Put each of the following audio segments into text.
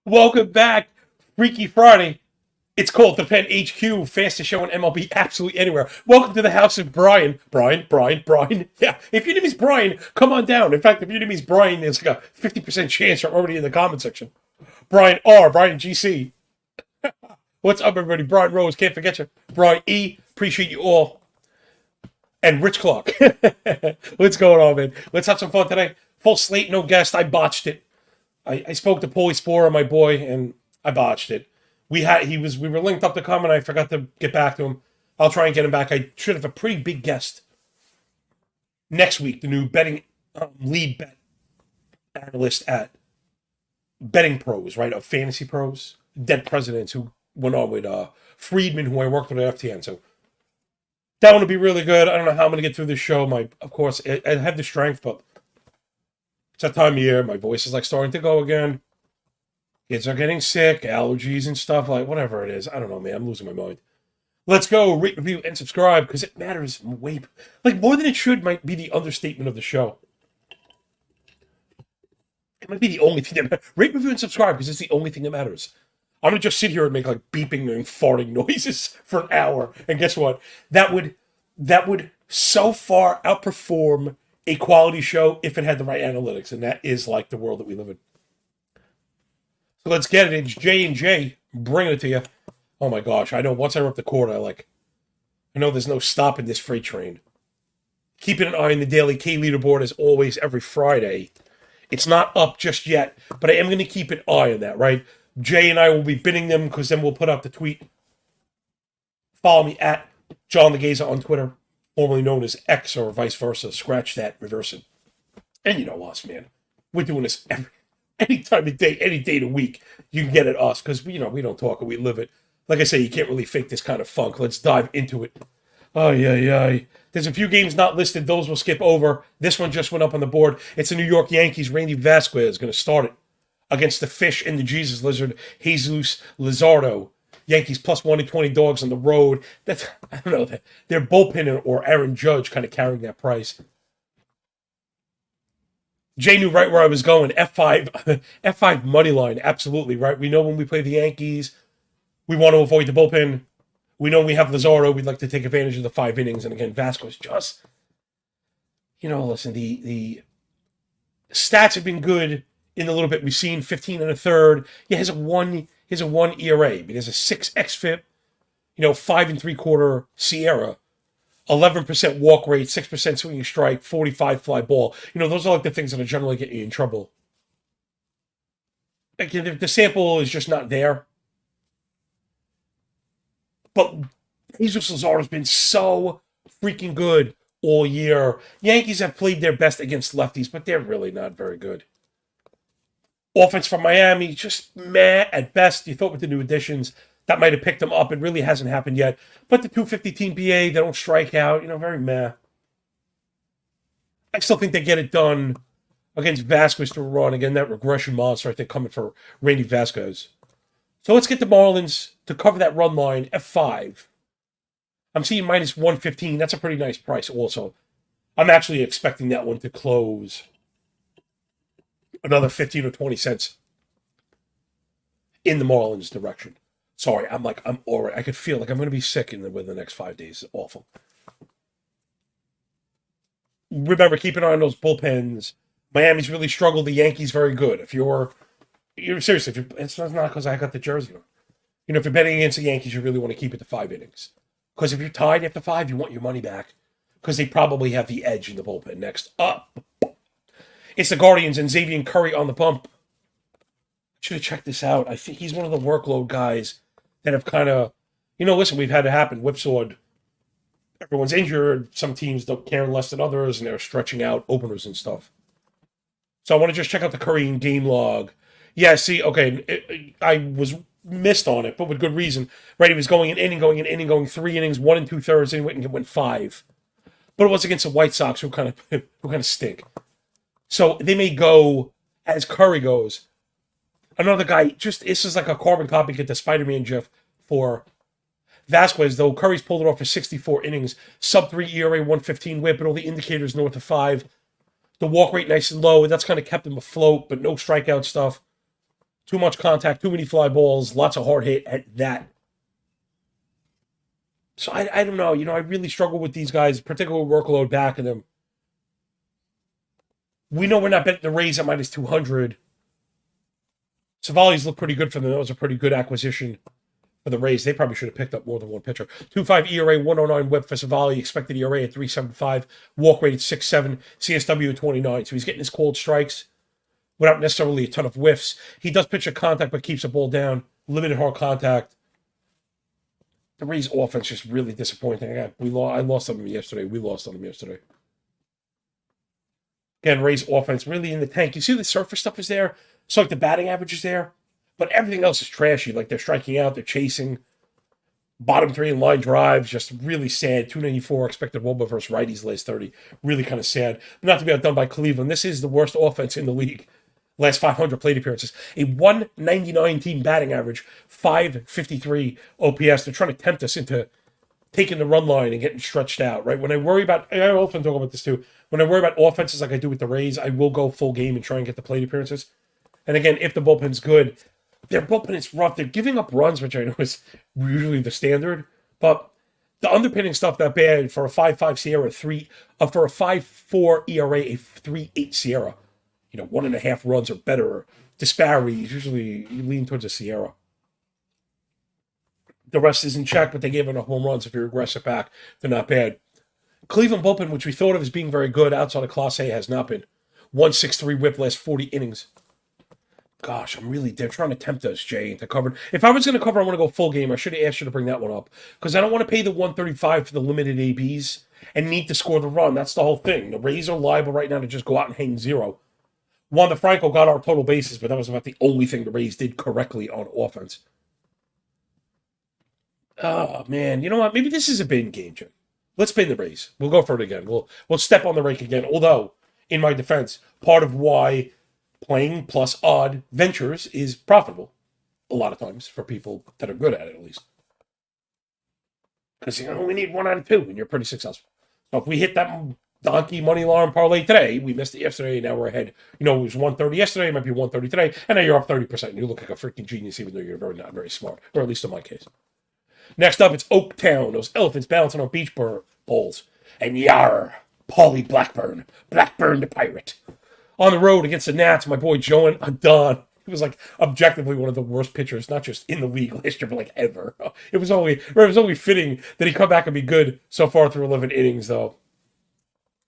Welcome back, Freaky Friday. It's called The Pen HQ, fastest show on MLB absolutely anywhere. Welcome to the house of Brian. Brian. Yeah, if your name is Brian, come on down. In fact, if your name is Brian, there's like a 50% chance you're already in the comment section. Brian R, Brian GC. What's up, everybody? Brian Rose, can't forget you. Brian E, appreciate you all. And Rich Clark. What's going on, man? Let's have some fun today. Full slate, no guest. I botched it. I spoke to Paulie Spora, my boy, and I botched it. We were linked up to come, and I forgot to get back to him. I'll try and get him back. I should have a pretty big guest next week. The new betting lead bet analyst at Betting Pros, right? Of Fantasy Pros, dead presidents who went on with Friedman, who I worked with at FTN. So that one will be really good. I don't know how I'm going to get through this show. Of course, I have the strength, but it's that time of year. My voice is like starting to go again. Kids are getting sick, allergies and stuff, like whatever it is. I don't know, man. I'm losing my mind. Let's go. Rate, review, and subscribe because it matters way, like more than it should. Might be the understatement of the show. It might be the only thing that matters. Rate, review, and subscribe because it's the only thing that matters. I'm gonna just sit here and make like beeping and farting noises for an hour, and guess what? That would so far outperform a quality show if it had the right analytics, and that is like the world that we live in. So let's get it. It's J&J bringing it to you. Oh my gosh, I know once I rip the cord, I know there's no stopping this freight train. Keeping an eye on the daily K leaderboard as always every Friday. It's not up just yet, but I am going to keep an eye on that, right? Jay and I will be bidding them because then we'll put out the tweet. Follow me at John Laghezza on Twitter, formerly known as X or vice versa. Scratch that, reverse it. And you know us, man. We're doing this any time of day, any day of the week. You can get at us because we don't talk it, we live it. Like I say, you can't really fake this kind of funk. Let's dive into it. Oh, yeah. There's a few games not listed. Those we'll skip over. This one just went up on the board. It's the New York Yankees. Randy Vasquez is going to start it against the Fish and the Jesus Lizard, Jesus Luzardo. Yankees plus 120 dogs on the road. I don't know. Their bullpen or Aaron Judge kind of carrying that price. Jay knew right where I was going. F5 money line. Absolutely, right? We know when we play the Yankees, we want to avoid the bullpen. We know we have Luzardo. We'd like to take advantage of the 5 innings. And again, Vasquez just, listen, the stats have been good in the little bit we've seen. 15 and a third. Yeah, he has a 1 ERA, but there's a 6 xFIP, 5 3/4 Sierra, 11% walk rate, 6% swinging strike, 45 fly ball. Those are like the things that are generally getting you in trouble. Again, the sample is just not there. But Jesus Luzardo's been so freaking good all year. Yankees have played their best against lefties, but they're really not very good. Offense from Miami, just meh at best. You thought with the new additions, that might have picked them up. It really hasn't happened yet. But the 250 team PA, they don't strike out. Very meh. I still think they get it done against Vasquez to run. Again, that regression monster, I think, coming for Randy Vasquez. So let's get the Marlins to cover that run line, F5. I'm seeing minus 115. That's a pretty nice price also. I'm actually expecting that one to close another 15 or 20 cents in the Marlins direction. Sorry, I'm all right. I could feel like I'm going to be sick within the next 5 days. It's awful. Remember, keep an eye on those bullpens. Miami's really struggled. The Yankees very good. If you're seriously, it's not because I got the jersey on. If you're betting against the Yankees, you really want to keep it to 5 innings. Because if you're tied after 5, you want your money back. because they probably have the edge in the bullpen. Next up, it's the Guardians and Xavier Curry on the bump. Should have checked this out. I think he's one of the workload guys that have kind of, listen, we've had it happen. Whipsawed. Everyone's injured. Some teams don't care less than others, and they're stretching out openers and stuff. So I want to just check out the Curry game log. Yeah, see, okay, I was missed on it, but with good reason. Right, he was going 3 innings, 1 2/3, and he went 5. But it was against the White Sox, who kind of stink. So they may go as Curry goes. Another guy, this is like a carbon copy, get the Spider-Man GIF for Vasquez, though. Curry's pulled it off for 64 innings, sub-3 ERA, 115 whip, but all the indicators north of 5. The walk rate nice and low, and that's kind of kept him afloat, but no strikeout stuff. Too much contact, too many fly balls, lots of hard hit at that. So I don't know. I really struggle with these guys, particularly workload back in them. We know we're not betting the Rays at minus 200. Savali's looked pretty good for them. That was a pretty good acquisition for the Rays. They probably should have picked up more than one pitcher. 2.5 ERA, 109 whip for Savali. Expected ERA at 3.75. Walk rate at 6.7. CSW at 29. So he's getting his cold strikes without necessarily a ton of whiffs. He does pitch a contact, but keeps the ball down. Limited hard contact. The Rays' offense just really disappointing. I lost on them yesterday. We lost on them yesterday. Again, Rays' offense really in the tank. You see the surface stuff is there. So like the batting average is there. But everything else is trashy. Like they're striking out. They're chasing. Bottom 3 in line drives. Just really sad. 294 expected WOBA versus righties last 30. Really kind of sad. Not to be outdone by Cleveland. This is the worst offense in the league. Last 500 plate appearances. A 199 team batting average, 553 OPS. They're trying to tempt us into taking the run line and getting stretched out, right? When I worry about, I often talk about this too, when I worry about offenses like I do with the Rays, I will go full game and try and get the plate appearances. And again, if the bullpen's good, their bullpen is rough. They're giving up runs, which I know is usually the standard, but the underpinning stuff that bad for a 5.5 Sierra, for a 5.4 ERA, a 3.8 Sierra. 1.5 runs or better disparities. Usually you lean towards a Sierra. The rest is in check, but they gave enough home runs. If you regress it back, they're not bad. Cleveland bullpen, which we thought of as being very good outside of Class A, has not been. 1.63 whip last 40 innings. Gosh, they're trying to tempt us, Jay, into covering. If I was going to cover, I want to go full game. I should have asked you to bring that one up. Because I don't want to pay the 135 for the limited ABs and need to score the run. That's the whole thing. The Rays are liable right now to just go out and hang 0. Wander Franco got our total bases, but that was about the only thing the Rays did correctly on offense. Oh, man. You know what? Maybe this is a bin game, Jim. Let's bin the Rays. We'll go for it again. We'll step on the rake again. Although, in my defense, part of why playing plus odd ventures is profitable a lot of times for people that are good at it, at least. Because, we need 1 out of 2, and you're pretty successful. So if we hit that donkey money line parlay today, we missed it yesterday, now we're ahead. It was 130 yesterday, it might be 130 today, and now you're up 30%, and you look like a freaking genius, even though you're not very smart, or at least in my case. Next up, it's Oaktown, those elephants bouncing on beach bowls. And Yar, Paulie Blackburn the pirate. On the road against the Nats, my boy Joan Adon. He was objectively one of the worst pitchers, not just in the league last year, but ever. It was only fitting that he come back and be good so far through 11 innings, though.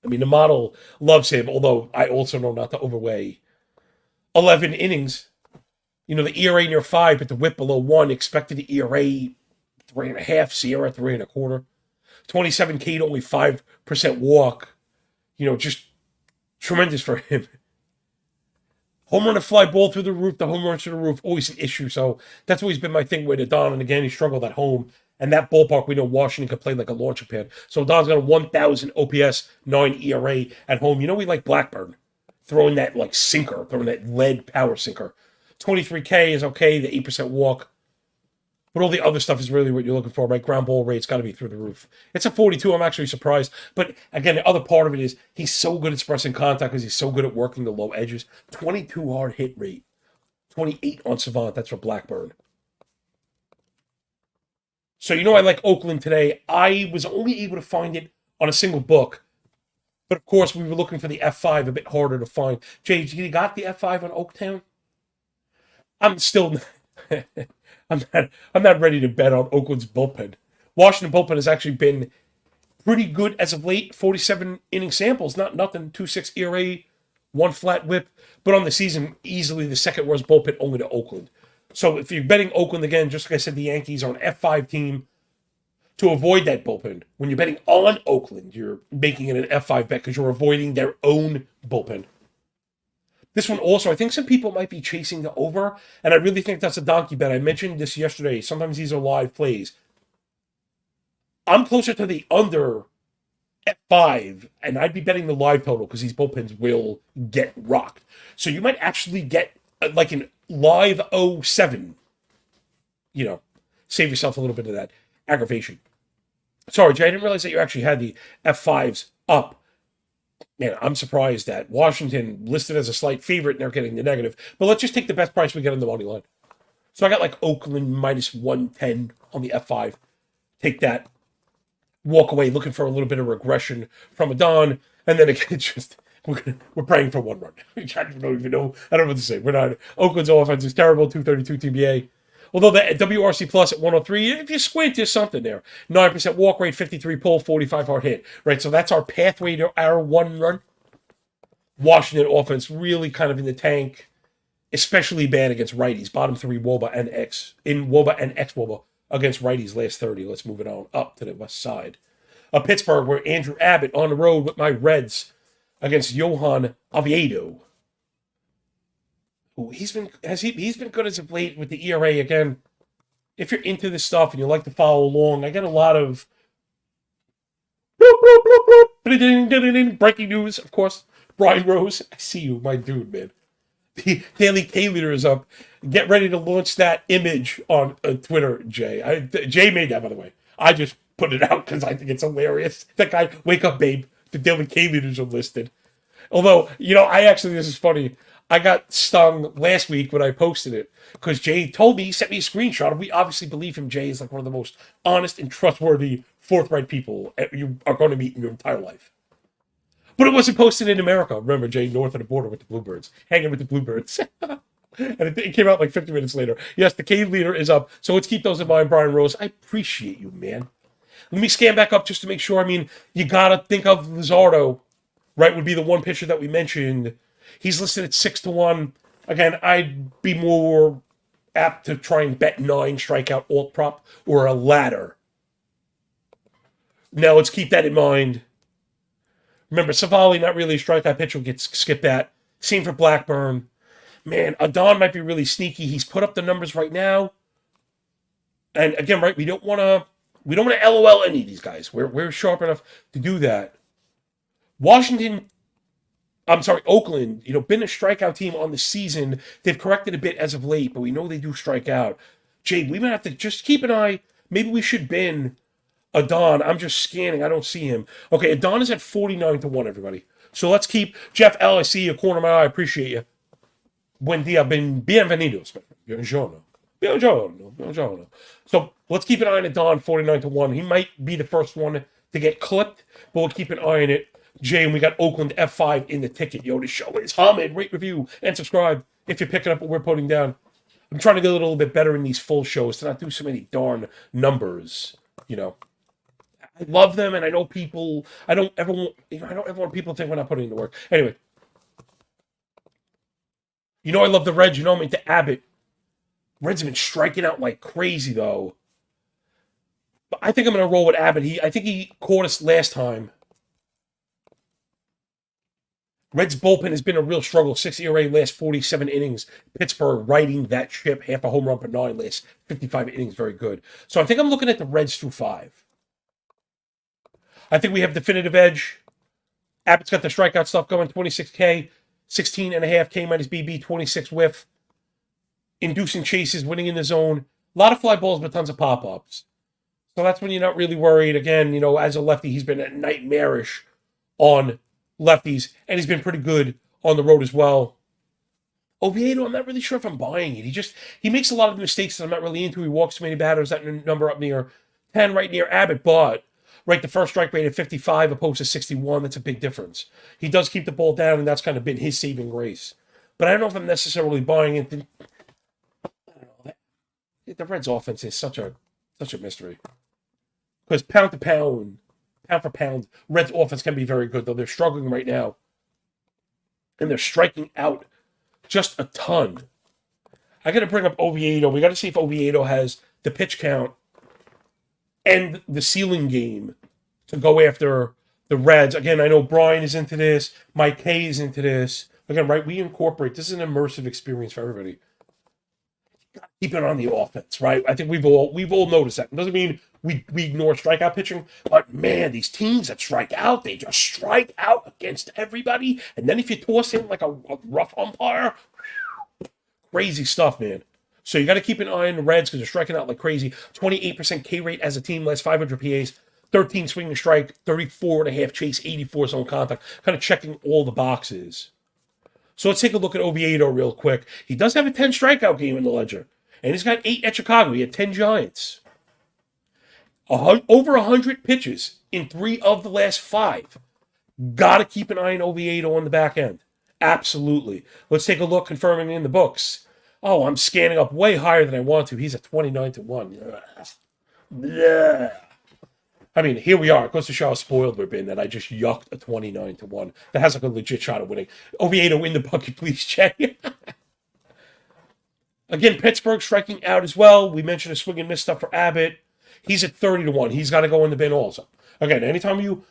The model loves him, although I also know not to overweigh 11 innings. The ERA near 5, but the whip below 1. Expected ERA 3.5, Sierra 3.25. 27 K to only 5% walk. Just tremendous for him. Home run and fly ball through the roof, the home runs to the roof, always an issue. So that's always been my thing with Adon. And again, he struggled at home. And that ballpark, we know Washington could play like a launching pad. So Adon's got a 1,000 OPS, 9 ERA at home. We like Blackburn. Throwing that sinker, throwing that lead power sinker. 23K is okay, the 8% walk. But all the other stuff is really what you're looking for, right? Ground ball rate's got to be through the roof. It's a 42. I'm actually surprised. But again, the other part of it is he's so good at expressing contact because he's so good at working the low edges. 22 hard hit rate. 28 on Savant. That's for Blackburn. So I like Oakland today. I was only able to find it on a single book. But of course, we were looking for the F5 a bit harder to find. Jay, you got the F5 on Oaktown? I'm still... I'm not ready to bet on Oakland's bullpen. Washington bullpen has actually been pretty good as of late. 47 inning samples, not nothing. 2.6 ERA, one flat whip. But on the season, easily the second worst bullpen, only to Oakland. So if you're betting Oakland again, just like I said, the Yankees are an F5 team. To avoid that bullpen, when you're betting on Oakland, you're making it an F5 bet because you're avoiding their own bullpen. This one also, I think some people might be chasing the over, and I really think that's a donkey bet. I mentioned this yesterday. Sometimes these are live plays. I'm closer to the under at 5, and I'd be betting the live total because these bullpens will get rocked. So you might actually get like an live 07. Save yourself a little bit of that aggravation. Sorry, Jay, I didn't realize that you actually had the F5s up. Man, I'm surprised that Washington listed as a slight favorite and they're getting the negative. But let's just take the best price we get on the money line. So I got like Oakland minus 110 on the F5. Take that. Walk away looking for a little bit of regression from a Don. And then again, we're praying for one run. I don't even know. I don't know what to say. We're not. Oakland's offense is terrible, 232 TBA. Although the WRC plus at 103, if you squint, there's something there. 9% walk rate, 53 pull, 45 hard hit. Right, so that's our pathway to our one run. Washington offense really kind of in the tank, especially bad against righties. Bottom 3 WOBA and X. In WOBA and X-WOBA against righties last 30. Let's move it on up to the west side. Pittsburgh, where Andrew Abbott on the road with my Reds against Johan Oviedo. Ooh, he's been good as of late with the ERA again. If you're into this stuff and you like to follow along, I get a lot of breaking news, of course. Brian Rose, I see you, my dude, man. The Daily K leader is up. Get ready to launch that image on Twitter, Jay. Jay made that, by the way. I just put it out because I think it's hilarious. That guy, wake up, babe. The Daily K leaders are listed. Although, this is funny. I got stung last week when I posted it because Jay told me, he sent me a screenshot, and we obviously believe him. Jay is like one of the most honest and trustworthy, forthright people you are going to meet in your entire life. But it wasn't posted in America. Remember, Jay, north of the border with the Bluebirds, hanging with the Bluebirds. And it came out like 50 minutes later. Yes, the cave leader is up. So let's keep those in mind, Brian Rose. I appreciate you, man. Let me scan back up just to make sure. I mean, you got to think of Luzardo, right, would be the one pitcher that we mentioned. He's listed at 6-1. Again, I'd be more apt to try and bet 9 strikeout alt prop or a ladder. Now, let's keep that in mind. Remember, Savali, not really a strikeout pitcher, gets skipped that. Same for Blackburn. Man, Adon might be really sneaky. He's put up the numbers right now. And again, right, we don't want to LOL any of these guys. We're sharp enough to do that. Oakland, been a strikeout team on the season. They've corrected a bit as of late, but we know they do strike out. Jay, we might have to just keep an eye. Maybe we should bin Adon. I'm just scanning. I don't see him. Okay, Adon is at 49-1, everybody. So let's keep Jeff L. I see you, corner of my eye. I appreciate you. Buen dia, bienvenidos. Buongiorno. So let's keep an eye on Adon, 49-1. He might be the first one to get clipped, but we'll keep an eye on it. Jay, and we got Oakland F5 in the ticket. The show is humming. Rate, review, and subscribe if you're picking up what we're putting down. I'm trying to get a little bit better in these full shows to not do so many darn numbers. I love them, and I know people. I don't ever want people to think we're not putting in the work. Anyway, I love the Reds. I'm into Abbott. Reds have been striking out like crazy, though. But I think I'm going to roll with Abbott. I think he caught us last time. Reds bullpen has been a real struggle. 6 ERA last 47 innings. Pittsburgh riding that ship. Half a home run per 9 last 55 innings. Very good. So I think I'm looking at the Reds through 5. I think we have definitive edge. Abbott's got the strikeout stuff going. 26K. 16.5 K minus BB. 26 whiff. Inducing chases. Winning in the zone. A lot of fly balls, but tons of pop-ups. So that's when you're not really worried. Again, as a lefty, he's been nightmarish on lefties, and he's been pretty good on the road as well. Oviedo, I'm not really sure if I'm buying it. He makes a lot of mistakes that I'm not really into. He walks too many batters. That number up near 10, right near Abbott, but the first strike rate at 55 opposed to 61, that's a big difference. He does keep the ball down, and that's kind of been his saving grace. But I don't know if I'm necessarily buying it. I don't know. The Reds' offense is such a mystery. Because pound to pound, pound for pound, Reds offense can be very good, though they're struggling right now. And they're striking out just a ton. I got to bring up Oviedo. We got to see if Oviedo has the pitch count and the ceiling game to go after the Reds. Again, I know Brian is into this. Mike K is into this. Again, right, we incorporate. This is an immersive experience for everybody. Keep it on the offense, right? I think we've all noticed that. It doesn't mean we ignore strikeout pitching, but man, these teams that strike out, they just strike out against everybody. And then if you toss in like a rough umpire, crazy stuff, man. So you got to keep an eye on the Reds because they're striking out like crazy. 28% K rate as a team, last 500 PAs, 13 swing and strike, 34.5 chase, 84 zone contact. Kind of checking all the boxes. So let's take a look at Oviedo real quick. He does have a 10 strikeout game in the ledger. And he's got 8 at Chicago. He had 10 Giants. Over 100 pitches in 3 of the last 5. Got to keep an eye on Oviedo on the back end. Absolutely. Let's take a look, confirming in the books. Oh, I'm scanning up way higher than I want to. He's at 29-1. Yeah. I mean, here we are. It goes to show how spoiled we've been that I just yucked a 29-1. That has like a legit shot of winning. Oviedo in the bucket, please, Jay. Again, Pittsburgh striking out as well. We mentioned a swing and miss stuff for Abbott. He's at 30-1. He's got to go in the bin also. Again, anytime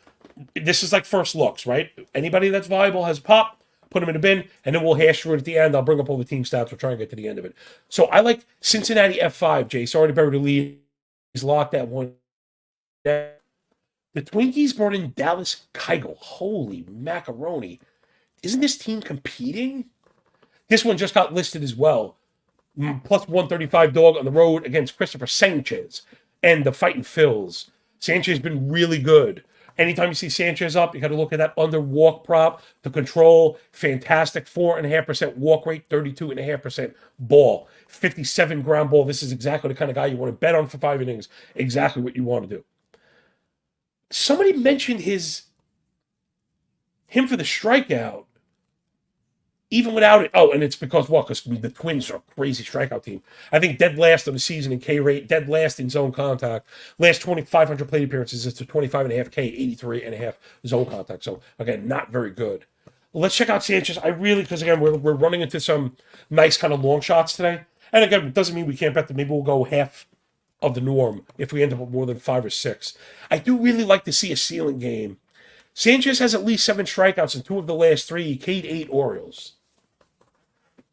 this is like first looks, right? Anybody that's viable has a pop, put him in the bin, and then we'll hash through it at the end. I'll bring up all the team stats. We'll try and get to the end of it. So I like Cincinnati F5, Jay. Sorry to bury the lead. He's locked that one. The Twinkies brought in Dallas Keuchel. Holy macaroni. Isn't this team competing? This one just got listed as well. Plus 135 dog on the road against Christopher Sanchez and the Fighting Phils. Sanchez has been really good. Anytime you see Sanchez up, you got to look at that under walk prop. The control, fantastic. 4.5% walk rate, 32.5% ball. 57 ground ball. This is exactly the kind of guy you want to bet on for 5 innings. Exactly what you want to do. Somebody mentioned him for the strikeout. Even without it. Oh, and it's because what? Because the Twins are a crazy strikeout team. I think dead last of the season in K rate, dead last in zone contact. Last 2,500 plate appearances, it's a 25.5 K, 83.5 zone contact. So, again, not very good. Let's check out Sanchez. Because, again, we're running into some nice kind of long shots today. And, again, it doesn't mean we can't bet that maybe we'll go half of the norm if we end up with more than 5 or 6. I do really like to see a ceiling game. Sanchez has at least 7 strikeouts in 2 of the last 3. He K'd 8 Orioles.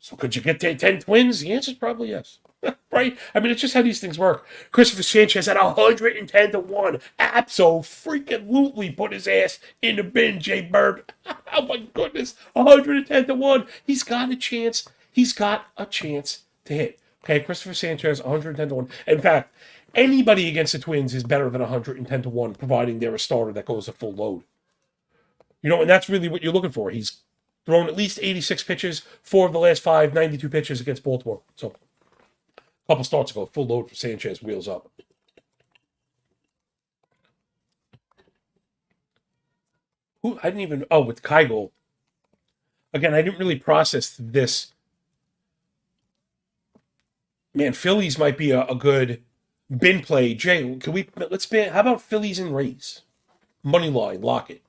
So could you get 10 Twins? The answer is probably yes. Right? I mean, it's just how these things work. Christopher Sanchez at 110-1. Abso-freaking-lutely put his ass in the bin, Jay Bird. Oh, my goodness. 110-1. He's got a chance. He's got a chance to hit. Okay, Christopher Sanchez, 110-1. In fact, anybody against the Twins is better than 110-1, providing they're a starter that goes a full load. You know, and that's really what you're looking for. He's thrown at least 86 pitches, 4 of the last 5, 92 pitches against Baltimore. So, a couple starts ago, full load for Sanchez, wheels up. I didn't even, with Keuchel. Again, I didn't really process this. Man, Phillies might be a good bin play. Jay, how about Phillies and Rays? Money line, lock it.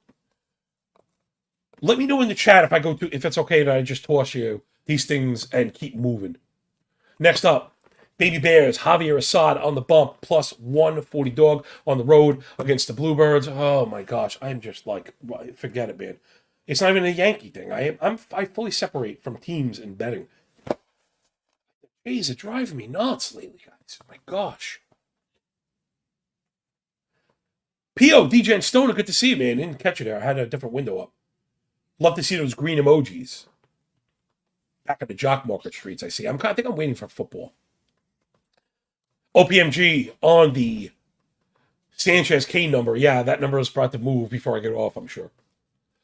Let me know in the chat if it's okay that I just toss you these things and keep moving. Next up, Baby Bears, Javier Assad on the bump, plus 140 dog on the road against the Bluebirds. Oh my gosh, I'm just like, forget it, man. It's not even a Yankee thing. I fully separate from teams and betting. Jeez, it's driving me nuts lately, guys. My gosh. P.O. DJ and Stoner, good to see you, man. Didn't catch you there. I had a different window up. Love to see those green emojis. Back at the Jock Market streets, I see. I think I'm waiting for football. OPMG on the Sanchez K number. Yeah, that number is about to move before I get off, I'm sure.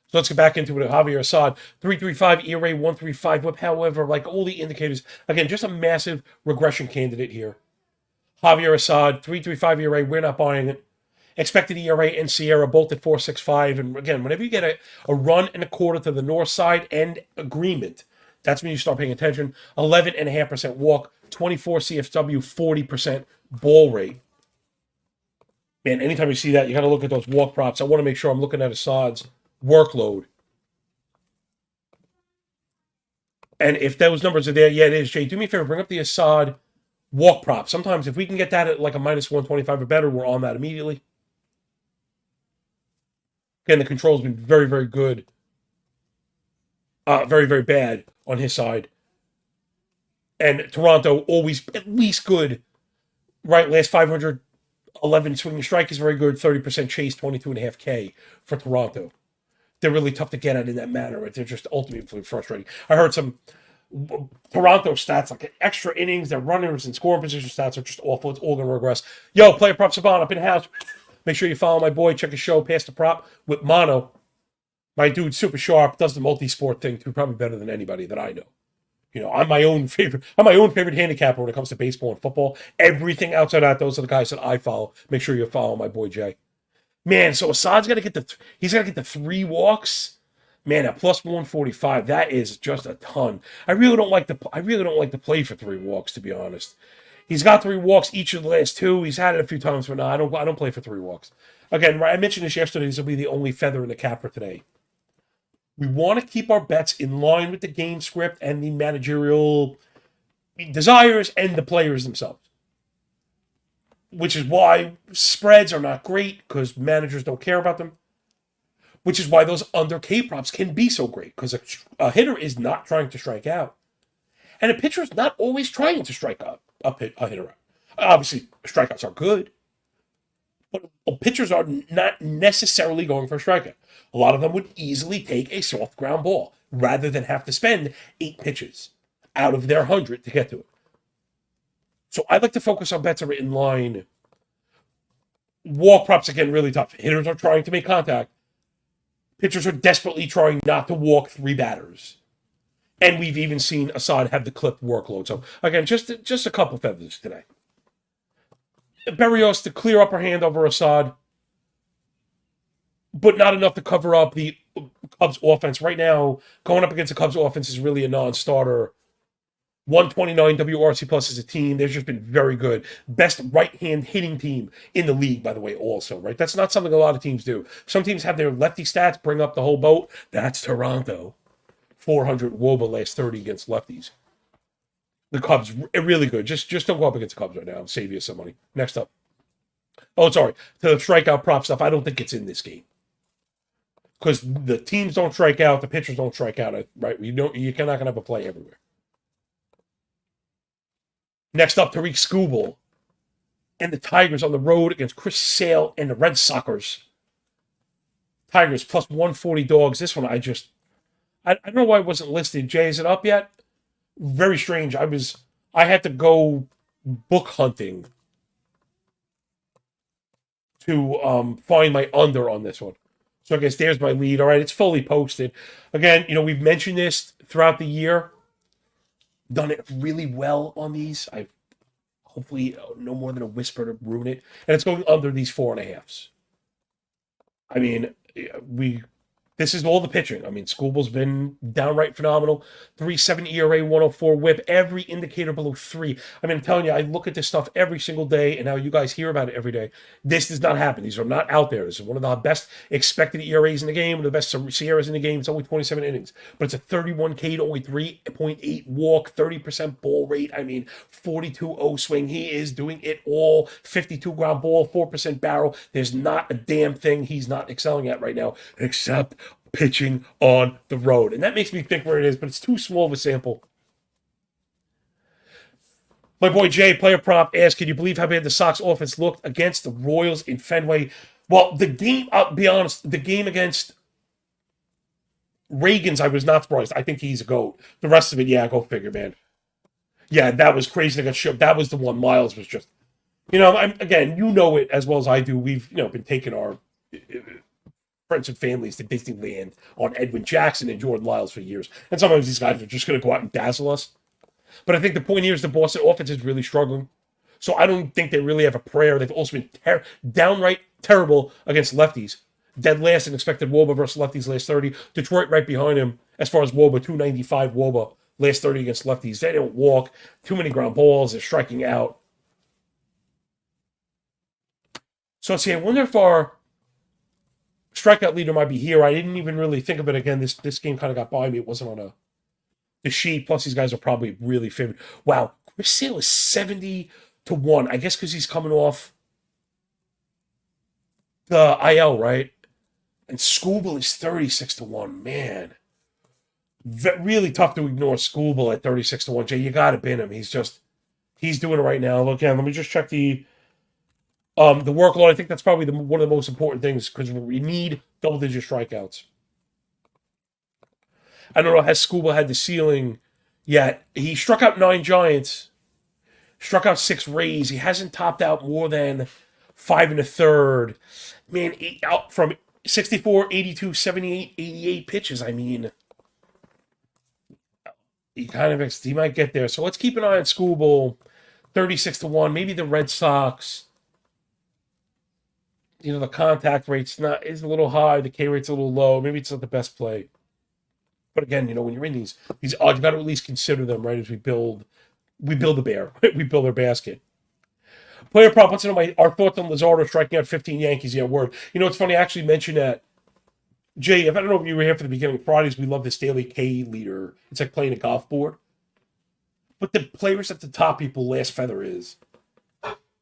So let's get back into it. Javier Assad, 3.35 ERA, 1.35 whip. However, like all the indicators, again, just a massive regression candidate here. Javier Assad, 3.35 ERA, we're not buying it. Expected ERA and Sierra both at 4.65. And again, whenever you get a run and a quarter to the north side and agreement, that's when you start paying attention. 11.5% walk, 24 CFW, 40% ball rate. Man, anytime you see that, you got to look at those walk props. I want to make sure I'm looking at Assad's workload. And if those numbers are there, yeah, it is. Jay, do me a favor, bring up the Assad walk prop. Sometimes if we can get that at like a minus 125 or better, we're on that immediately. Again, the control's been very, very good. Very, very bad on his side. And Toronto always at least good. Right, last 511 swinging strike is very good. 30% chase, 22.5K for Toronto. They're really tough to get at in that manner. Right? They're just ultimately frustrating. I heard some Toronto stats like extra innings, their runners and scoring position stats are just awful. It's all going to regress. Yo, Player Prop Savant up in the house. Make sure you follow my boy. Check his show, Pass the Prop with Mono. My dude, super sharp, does the multi-sport thing too, probably better than anybody that I know. You know, I'm my own favorite handicapper when it comes to baseball and football. Everything outside that, those are the guys that I follow. Make sure you follow my boy Jay. Man, so Assad's got to get the 3 walks. Man, at plus 145, that is just a ton. I really don't like to play for 3 walks, to be honest. He's got 3 walks each of the last 2. He's had it a few times, but no, I don't play for 3 walks. Again, I mentioned this yesterday. This will be the only feather in the cap for today. We want to keep our bets in line with the game script and the managerial desires and the players themselves. Which is why spreads are not great because managers don't care about them. Which is why those under K props can be so great because a hitter is not trying to strike out. And a pitcher is not always trying to strike a hitter out. Obviously, strikeouts are good. But pitchers are not necessarily going for a strikeout. A lot of them would easily take a soft ground ball rather than have to spend 8 pitches out of their 100 to get to it. So I like to focus on bets that are in line. Walk props, again, really tough. Hitters are trying to make contact. Pitchers are desperately trying not to walk 3 batters. And we've even seen Assad have the clipped workload. So, again, just a couple feathers today. Berrios to clear upper hand over Assad, but not enough to cover up the Cubs offense. Right now, going up against the Cubs offense is really a non-starter. 129 WRC plus as a team. They've just been very good. Best right-hand hitting team in the league, by the way, also, right? That's not something a lot of teams do. Some teams have their lefty stats bring up the whole boat. That's Toronto. 400 WOBA last 30 against lefties. The Cubs, really good. Just don't go up against the Cubs right now. Save you some money. Next up. Oh, sorry. To the strikeout prop stuff, I don't think it's in this game. Because the teams don't strike out, the pitchers don't strike out, right? You're not going to have a play everywhere. Next up, Tariq Skubal and the Tigers on the road against Chris Sale and the Red Sox. Tigers plus 140 dogs. This one, I don't know why it wasn't listed. Jay, is it up yet? Very strange. I had to go book hunting to find my under on this one. So I guess there's my lead. All right, it's fully posted. Again, we've mentioned this throughout the year. Done it really well on these. I've hopefully no more than a whisper to ruin it. And it's going under these 4.5s. I mean, this is all the pitching. I mean, Skubal's been downright phenomenal. 3.7 ERA, 104 whip, every indicator below 3. I mean, I'm telling you, I look at this stuff every single day, and now you guys hear about it every day. This does not happen. These are not out there. This is one of the best expected ERAs in the game, one of the best Sierras in the game. It's only 27 innings, but it's a 31K to only 3.8 walk, 30% ball rate. I mean, 42-0 swing. He is doing it all. 52 ground ball, 4% barrel. There's not a damn thing he's not excelling at right now, except pitching on the road. And that makes me think where it is, but it's too small of a sample. My boy Jay, Player Prop, asked, can you believe how bad the Sox offense looked against the Royals in Fenway? Well, the game, I'll be honest, the game against Reagan's, I was not surprised. I think he's a GOAT. The rest of it, yeah, go figure, man. Yeah, that was crazy. That was the one. Miles was just, again, it as well as I do. We've, been taking our friends and families to Disneyland on Edwin Jackson and Jordan Lyles for years. And sometimes these guys are just going to go out and dazzle us. But I think the point here is the Boston offense is really struggling. So I don't think they really have a prayer. They've also been downright terrible against lefties. Dead last in expected WOBA versus lefties last 30. Detroit right behind him as far as WOBA, 295 WOBA last 30 against lefties. They don't walk. Too many ground balls. They're striking out. So let's see. I wonder if our strikeout leader might be here. I didn't even really think of it again. This game kind of got by me. It wasn't on the sheet. Plus, these guys are probably really favored. Wow, Chris Sale is 70-1. I guess because he's coming off the IL, right? And Skubal is 36-1. Man, really tough to ignore Skubal at 36-1. Jay, you got to bin him. He's doing it right now. Look, again, let me just check the workload. I think that's probably one of the most important things because we need double-digit strikeouts. I don't know, has Skubal had the ceiling yet? He struck out 9 Giants, struck out 6 Rays. He hasn't topped out more than 5 1/3. Man, out from 64, 82, 78, 88 pitches. I mean, he might get there. So let's keep an eye on Skubal. 36-1. Maybe the Red Sox. The contact rate's is a little high. The K rate's a little low. Maybe it's not the best play. But again, when you're in these odds, you got to at least consider them, right? As we build the bear, we build our basket. Player prop. What's our thoughts on Luzardo striking out 15 Yankees? Yeah, word. It's funny. I actually mentioned that. Jay, I don't know if you were here for the beginning. Fridays, we love this daily K leader. It's like playing a golf board. But the players at the top, people last feather is.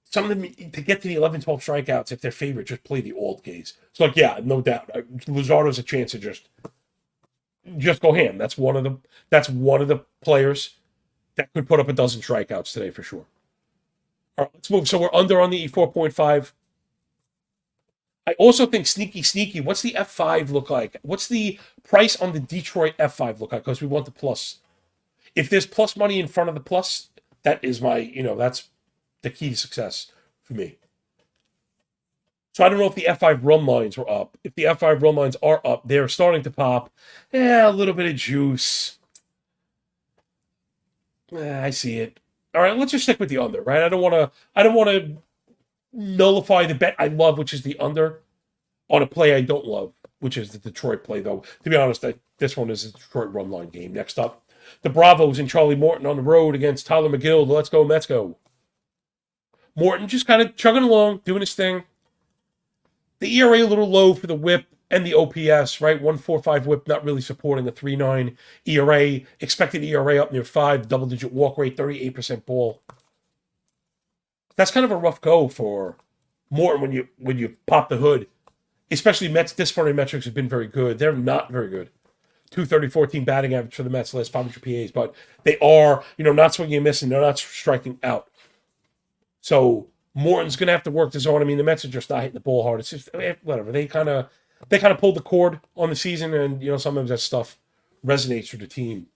Some of them, to get to the 11, 12 strikeouts, if they're favorite, just play the old Ks. So, yeah, no doubt. Luzardo's a chance to just go ham. That's one of the players that could put up a dozen strikeouts today for sure. All right, let's move. So we're under on the 4.5. I also think sneaky. What's the F5 look like? What's the price on the Detroit F5 look like? Because we want the plus. If there's plus money in front of the plus, that is that's the key to success for me. So I don't know if the F5 run lines were up. If the F5 run lines are up, they're starting to pop. A little bit of juice. I see it. All right, let's just stick with the under, right? I don't want to nullify the bet I love, which is the under, on a play I don't love, which is the Detroit play, though. To be honest, this one is a Detroit run line game. Next up, the Bravos and Charlie Morton on the road against Tyler McGill. Let's go, Mets go. Morton just kind of chugging along, doing his thing. The ERA a little low for the whip and the OPS, right? 1.45 whip, not really supporting a 3.9 ERA. Expected ERA up near 5, double-digit walk rate, 38% ball. That's kind of a rough go for Morton when you pop the hood. Especially Mets disappointing metrics have been very good. They're not very good. 230, 14 batting average for the Mets, last 500 PAs, but they are, not swinging and missing. They're not striking out. So Morton's going to have to work the zone. I mean, the Mets are just not hitting the ball hard. It's just whatever. They kind of pulled the cord on the season, and sometimes that stuff resonates with the team.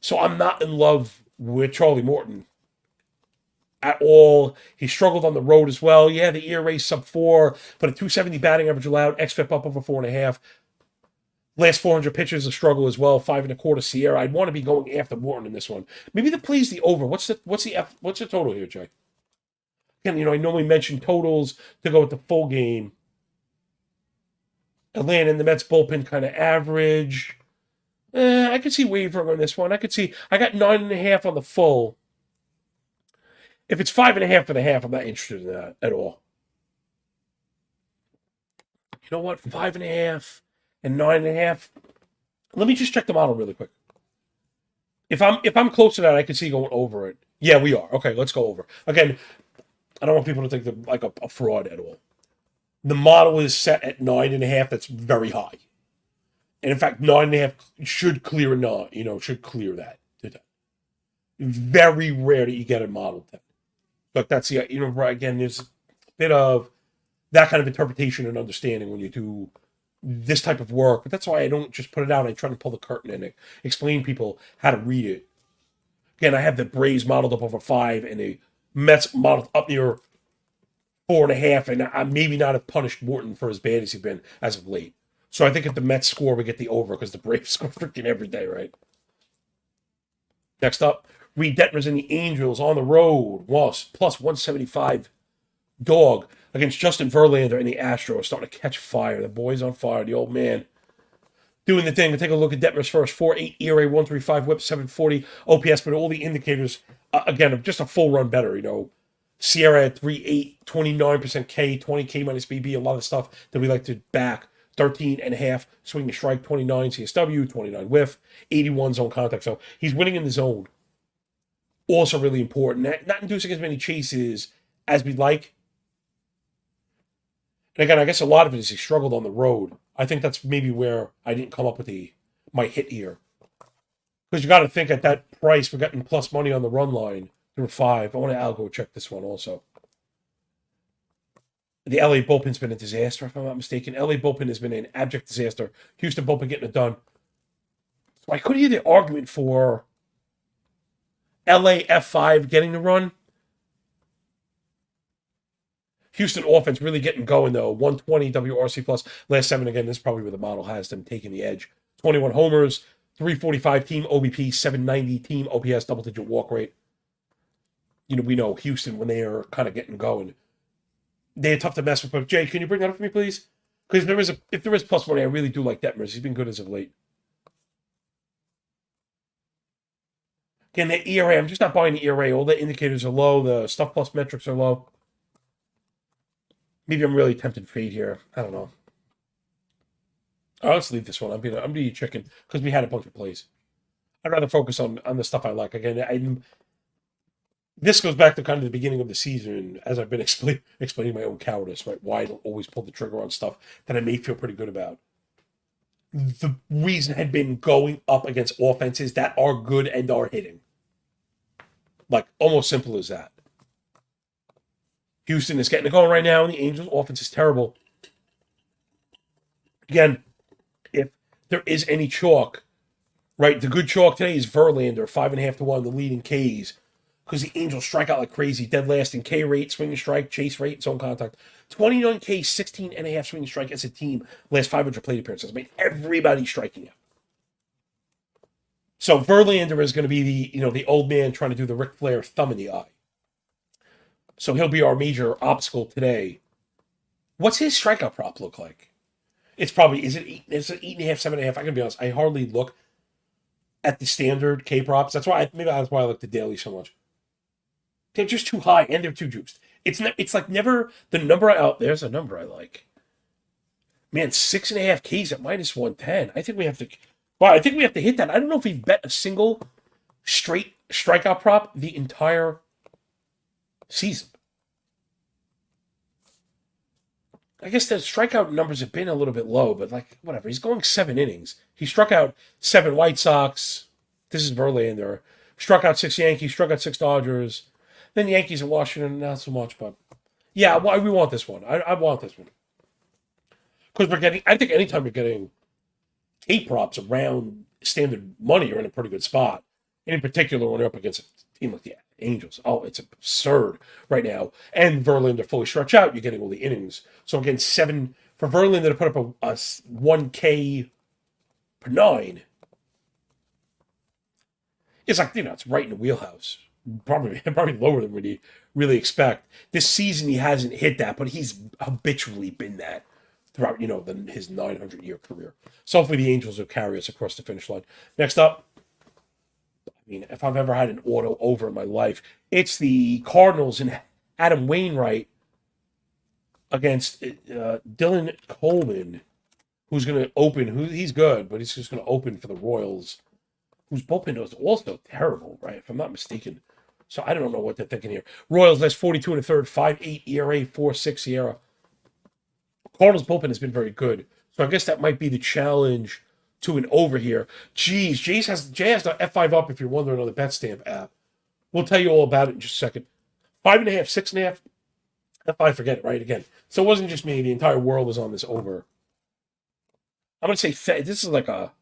So I'm not in love with Charlie Morton at all. He struggled on the road as well. Yeah, the ERA sub 4, but a 270 batting average allowed, xFIP up over 4.5. Last 400 pitches a struggle as well. 5 1/4 Sierra. I'd want to be going after Morton in this one. Maybe the play's the over. What's the total here, Jay? Again, I normally mention totals to go with the full game. Atlanta and the Mets bullpen kind of average. I could see wavering on this one. I got 9.5 on the full. If it's 5.5 for the half, I'm not interested in that at all. You know what? 5.5 and 9.5. Let me just check the model really quick. If I'm close to that, I can see going over it. Yeah, we are. Okay, let's go over. Again, I don't want people to think they're like a fraud at all. The model is set at 9.5. That's very high. And in fact, 9.5 should clear should clear that. Very rare that you get a model that. But that's again, there's a bit of that kind of interpretation and understanding when you do this type of work. But that's why I don't just put it out. I try to pull the curtain and explain people how to read it. Again, I have the Braves modeled up over 5 and the Mets modeled up near 4.5, and I maybe not have punished Morton for as bad as he's been as of late. So I think if the Mets score, we get the over because the Braves score freaking every day, right? Next up, Reed Detmers and the Angels on the road. Was plus 175 dog against Justin Verlander and the Astros. Starting to catch fire. The boy's on fire. The old man doing the thing. We'll take a look at Detmers first. 4.8 ERA, 135 whip, 740 OPS, but all the indicators, again, of just a full run better, Sierra at 3.8, 29% K, 20K minus BB, a lot of stuff that we like to back. 13.5 swing and strike, 29 CSW, 29 whiff, 81 zone contact. So he's winning in the zone. Also really important. Not inducing as many chases as we'd like. And again, I guess a lot of it is he struggled on the road. I think that's maybe where I didn't come up with my hit here. Because you got to think at that price, we're getting plus money on the run line through 5. I want to algo check this one also. The LA bullpen's been a disaster, if I'm not mistaken. LA bullpen has been an abject disaster. Houston bullpen getting it done. So I could hear the argument for LA F5 getting the run. Houston offense really getting going, though. 120 WRC plus. Last 7, again, this is probably where the model has them taking the edge. 21 homers, 345 team OBP, 790 team OPS, double-digit walk rate. We know Houston, when they are kind of getting going, they're tough to mess with. But Jay, can you bring that up for me, please? Because if there is plus money, I really do like Detmers. He's been good as of late. Again, the ERA, I'm just not buying the ERA. All the indicators are low. The stuff plus metrics are low. Maybe I'm really tempted fade here. I don't know. All right, let's leave this one. I'm gonna eat chicken because we had a bunch of plays. I'd rather focus on the stuff I like. Again, this goes back to kind of the beginning of the season, as I've been explaining my own cowardice, right? Why I don't always pull the trigger on stuff that I may feel pretty good about. The reason had been going up against offenses that are good and are hitting. Like, almost simple as that. Houston is getting it going right now, and the Angels' offense is terrible. Again, if there is any chalk, right, the good chalk today is Verlander, 5.5 to 1, the leading Ks. Because the Angels strike out like crazy, dead last in K rate, swing and strike, chase rate, zone contact. 29K, 16.5 swing and strike as a team, last 500 plate appearances. I mean, everybody's striking out. So Verlander is going to be the old man trying to do the Ric Flair thumb in the eye. So he'll be our major obstacle today. What's his strikeout prop look like? It's probably, is it 8.5, 7.5? I can be honest, I hardly look at the standard K props. That's why I like the daily so much. They're just too high and they're too juiced. It's like never the number out. There's a number I like. Man, 6.5 Ks at minus 110. I think we have to. Well, I think we have to hit that. I don't know if we've bet a single straight strikeout prop the entire season. I guess the strikeout numbers have been a little bit low, but like whatever. He's going 7 innings. He struck out 7 White Sox. This is Verlander. Struck out 6 Yankees. Struck out 6 Dodgers. Then the Yankees and Washington, not so much, but yeah, we want this one. I want this one. Because I think anytime you're getting K props around standard money, you're in a pretty good spot. And in particular, when you're up against a team like the Angels. Oh, it's absurd right now. And Verlander fully stretch out, you're getting all the innings. So again, 7, for Verlander to put up a 1K per 9, it's like, it's right in the wheelhouse. Probably lower than we really expect. This season he hasn't hit that, but he's habitually been that throughout, his 900-year career. So hopefully the Angels will carry us across the finish line. Next up, I mean, if I've ever had an auto over in my life, it's the Cardinals and Adam Wainwright against Dylan Coleman, who's going to open. He's good, but he's just going to open for the Royals, whose bullpen is also terrible, right? If I'm not mistaken. So I don't know what they're thinking here. Royals, that's 42 1/3, 5.8 ERA, 4.6 Sierra. Cardinals bullpen has been very good. So I guess that might be the challenge to an over here. Geez, Jay has the F5 up if you're wondering on the BetStamp app. We'll tell you all about it in just a second. 5.5, 6.5. F5, forget it, right? Again. So it wasn't just me. The entire world was on this over. I'm going to say this is like a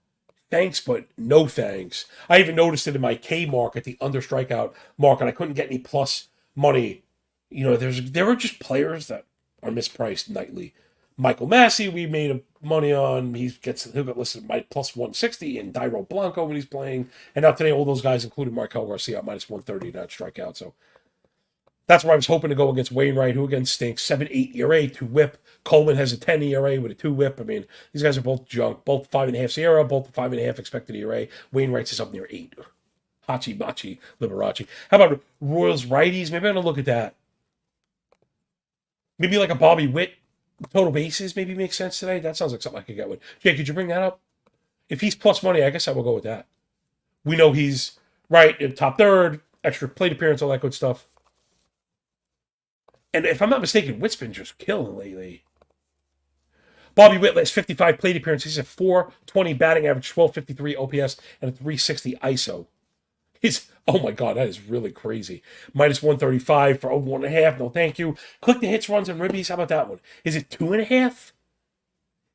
thanks, but no thanks. I even noticed it in my K market, the under strikeout market. I couldn't get any plus money. There are just players that are mispriced nightly. Michael Massey, we made money on. He'll get listed at plus 160, and Dairo Blanco when he's playing. And now today, all those guys, including Markel Garcia, at minus 130, not strikeout. So that's where I was hoping to go against Wainwright, who again stinks. 7.8 ERA, 2 whip. Coleman has a 10 ERA with a 2 whip. I mean, these guys are both junk. Both 5.5 Sierra, both 5.5 expected ERA. Wainwright's is up near 8. Hachi, Machi, Liberace. How about Royals righties? Maybe I'm going to look at that. Maybe like a Bobby Witt total bases maybe makes sense today. That sounds like something I could get with. Jay, could you bring that up? If he's plus money, I guess I will go with that. We know he's right in top third, extra plate appearance, all that good stuff. And if I'm not mistaken, Witt's been just killing lately. Bobby Witt last 55 plate appearances. He's a 420 batting average, 1253 OPS, and a 360 ISO. Oh my God, that is really crazy. Minus 135 for over 1.5. No, thank you. Click the hits, runs, and ribbies. How about that one? Is it 2.5?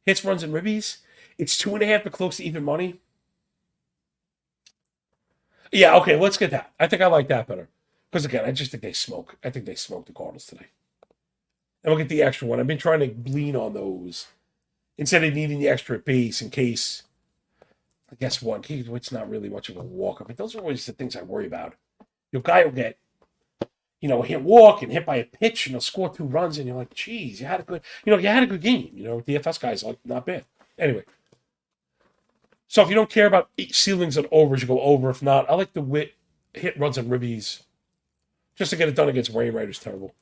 Hits, runs, and ribbies? It's 2.5, but close to even money. Yeah, okay, let's get that. I think I like that better. Because again, I just think they smoke. I think they smoked the Cardinals today. And we'll get the extra one. I've been trying to lean on those instead of needing the extra base in case. I guess what? It's not really much of a walk up, but those are always the things I worry about. Your guy will get, hit walk and hit by a pitch, and he'll score 2 runs, and you're like, geez, you had a good game. The FS guys like not bad. Anyway, so if you don't care about ceilings and overs, you go over. If not, I like the Witt hit, runs, and ribbies just to get it done against Wainwright is terrible.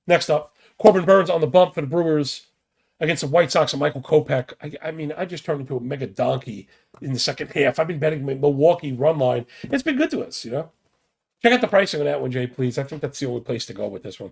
Next up, Corbin Burns on the bump for the Brewers against the White Sox and Michael Kopech. I just turned into a mega donkey in the second half. I've been betting Milwaukee run line. It's been good to us, Check out the pricing on that one, Jay, please. I think that's the only place to go with this one.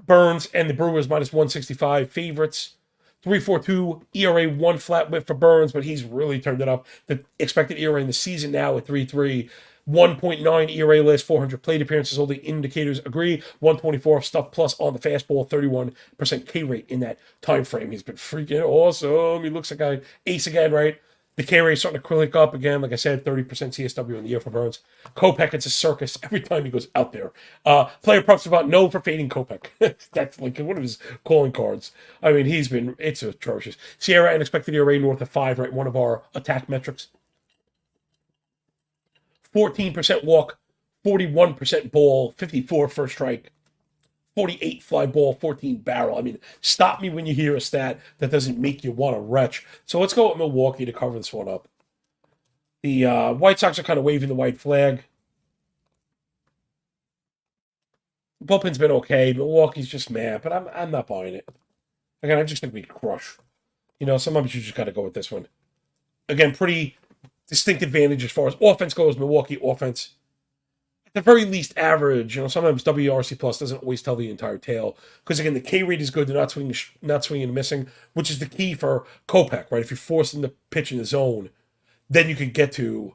Burns and the Brewers minus 165 favorites. 3.42 ERA, 1 flat whip for Burns, but he's really turned it up. The expected ERA in the season now at 3.3. 1.9 ERA last 400 plate appearances. All the indicators agree. 124 stuff plus on the fastball. 31% K rate in that time frame. He's been freaking awesome. He looks like an ace again, right? The K rate is starting to click up again. Like I said, 30% CSW in the year for Burns. Kopech, it's a circus every time he goes out there. Player props about no for fading Kopech. That's like one of his calling cards. I mean, it's atrocious. Sierra and expected ERA north of 5, right? One of our attack metrics. 14% walk, 41% ball, 54 first strike, 48 fly ball, 14 barrel. I mean, stop me when you hear a stat that doesn't make you want to retch. So let's go with Milwaukee to cover this one up. The White Sox are kind of waving the white flag. Bullpen's been okay. Milwaukee's just mad, but I'm not buying it. Again, I just think we crush. Sometimes you just got to go with this one. Again, pretty distinct advantage as far as offense goes. Milwaukee offense, at the very least, average. Sometimes WRC plus doesn't always tell the entire tale because again, the K rate is good. They're not swinging and missing, which is the key for Kopech, right? If you force them to pitch in the zone, then you can get to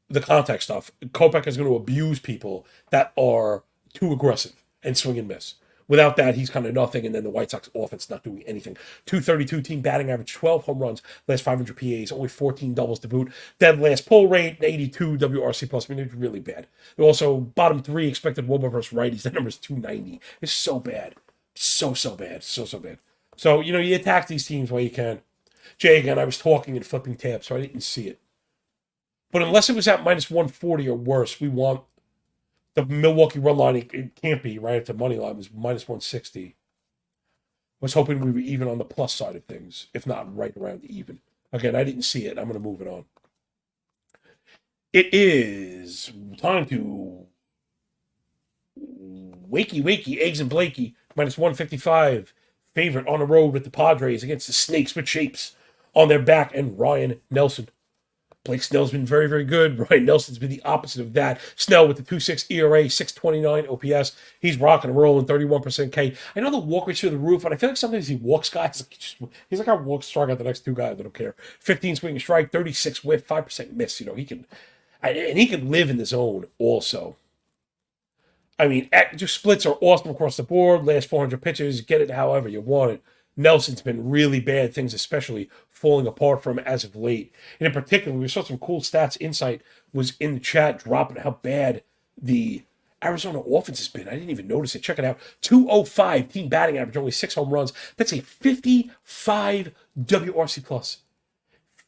the contact stuff. Kopech is going to abuse people that are too aggressive and swing and miss. Without that, he's kind of nothing, and then the White Sox offense not doing anything. 232 team batting average, 12 home runs, last 500 PAs, only 14 doubles to boot. Dead last pull rate, 82 WRC plus. I mean, it's really bad. They're also bottom 3 expected WOBA versus righties. That number is 290. It's so bad. So bad. So bad. So, you attack these teams while you can. Jay, again, I was talking and flipping tabs, so I didn't see it. But unless it was at minus 140 or worse, we want the Milwaukee run line. It can't be, right? If the money line was minus 160. I was hoping we were even on the plus side of things, if not right around even. Again, I didn't see it. I'm going to move it on. It is time to wakey, Eggs and Blakey, minus 155. Favorite on the road with the Padres against the Snakes with Shapes on their back and Ryan Nelson. Blake Snell's been very, very good. Ryan Nelson's been the opposite of that. Snell with the 2.6 ERA, 629 OPS. He's rocking and rolling, 31% K. I know the walk rate's through the roof, but I feel like sometimes he walks guys. He's like, I walk strike out the next 2 guys. I don't care. 15 swing and strike, 36 whiff, 5% miss. He can live in the zone also. I mean, just splits are awesome across the board. Last 400 pitches, get it however you want it. Nelson's been really bad, things especially falling apart for him as of late. And in particular, we saw some cool stats. Insight was in the chat dropping how bad the Arizona offense has been. I didn't even notice it. Check it out. 205 team batting average, only 6 home runs. That's a 55 WRC plus.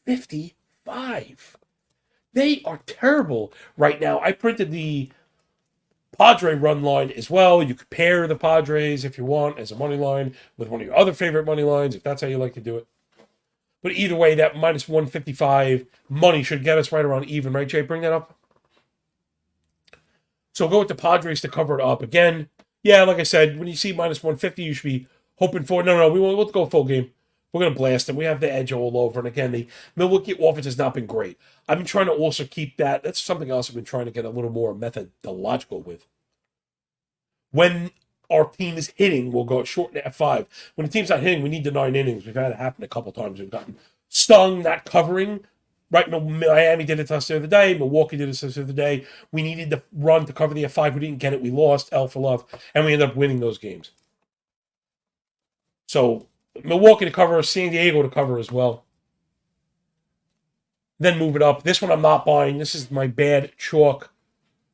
55. They are terrible right now. I printed the Padre run line as well. You could pair the Padres if you want as a money line with one of your other favorite money lines, if that's how you like to do it. But either way, that minus 155 money should get us right around even, right, Jay? Bring that up. So go with the Padres to cover it up. Again, yeah, like I said, when you see minus 150, you should be hoping for. No, we'll go full game. We're going to blast them. We have the edge all over. And again, the Milwaukee offense has not been great. I've been trying to also keep that. That's something else I've been trying to get a little more methodological with. When our team is hitting, we'll go short to F5. When the team's not hitting, we need the 9 innings. We've had it happen a couple times. We've gotten stung, not covering. Right, Miami did it to us the other day. Milwaukee did it to us the other day. We needed the run to cover the F5. We didn't get it. We lost, L for love. And we ended up winning those games. So, Milwaukee to cover, San Diego to cover as well. Then move it up. This one I'm not buying. This is my bad chalk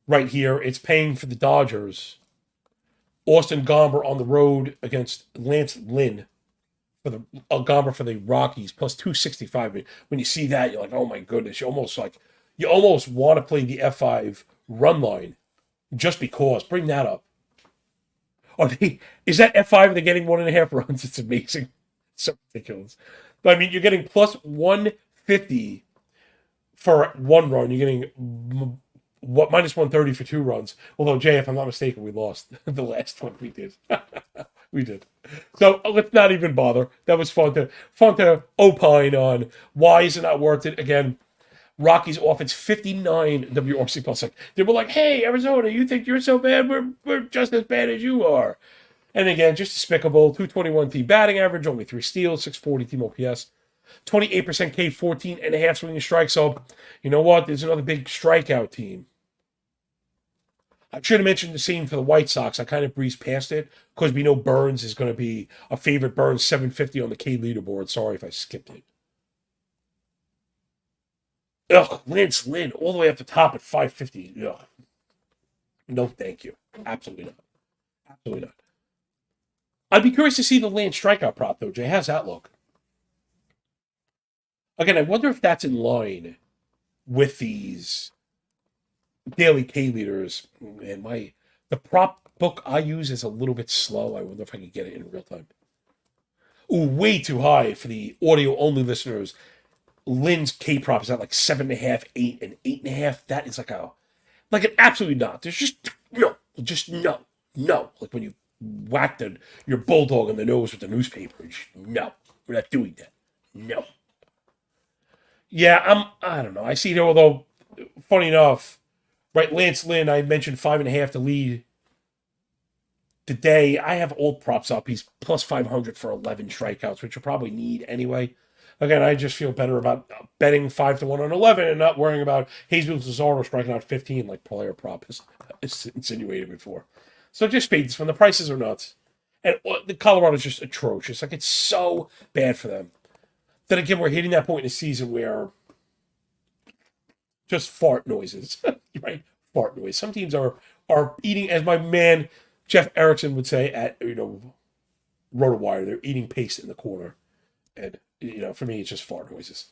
right here. It's paying for the Dodgers. Austin Gomber on the road against Lance Lynn for the Gomber for the Rockies, plus 265. When you see that, you're like, oh my goodness. You almost want to play the F5 run line just because. Bring that up. Is that F5 they're getting 1.5 runs? It's amazing. It's so ridiculous. But I mean, you're getting plus 150 for 1 run. You're getting minus 130 for 2 runs. Although, Jay, if I'm not mistaken, we lost the last one we did. We did. So let's not even bother. That was fun to opine on. Why is it not worth it? Again, Rockies offense 59 WRC plus. They were like, hey, Arizona, you think you're so bad? We're just as bad as you are. And again, just despicable. 221 team batting average, only 3 steals, 640 team OPS. 28% K, 14.5 swinging strikes. So, you know what? There's another big strikeout team. I should have mentioned the same for the White Sox. I kind of breezed past it because we know Burns is going to be a favorite. Burns 750 on the K leaderboard. Sorry if I skipped it. Ugh, Lance Lynn all the way up the top at 550. Ugh. No, thank you. Absolutely not. Absolutely not. I'd be curious to see the Lance strikeout prop, though, Jay. How's that look? Again, I wonder if that's in line with these daily K leaders. And the prop book I use is a little bit slow. I wonder if I can get it in real time. Ooh, way too high for the audio only listeners. Lynn's K prop is at like 7.5, 8, and 8.5. That is like an absolutely not. There's just no. Like when you whacked your bulldog in the nose with the newspaper. No, we're not doing that. No. Yeah, I don't know. I see there, although, funny enough, right, Lance Lynn, I mentioned 5.5 to lead today. I have old props up. He's plus 500 for 11 strikeouts, which you'll probably need anyway. Again, I just feel better about betting 5-1 on 11 and not worrying about Jesus Lazaro striking out 15 like player prop has insinuated before. So just fades when the prices are nuts. And the Colorado's just atrocious. Like, it's so bad for them. Then again, we're hitting that point in the season where just fart noises, right? Fart noise. Some teams are eating, as my man Jeff Erickson would say at RotoWire, they're eating paste in the corner. And for me, it's just fart noises.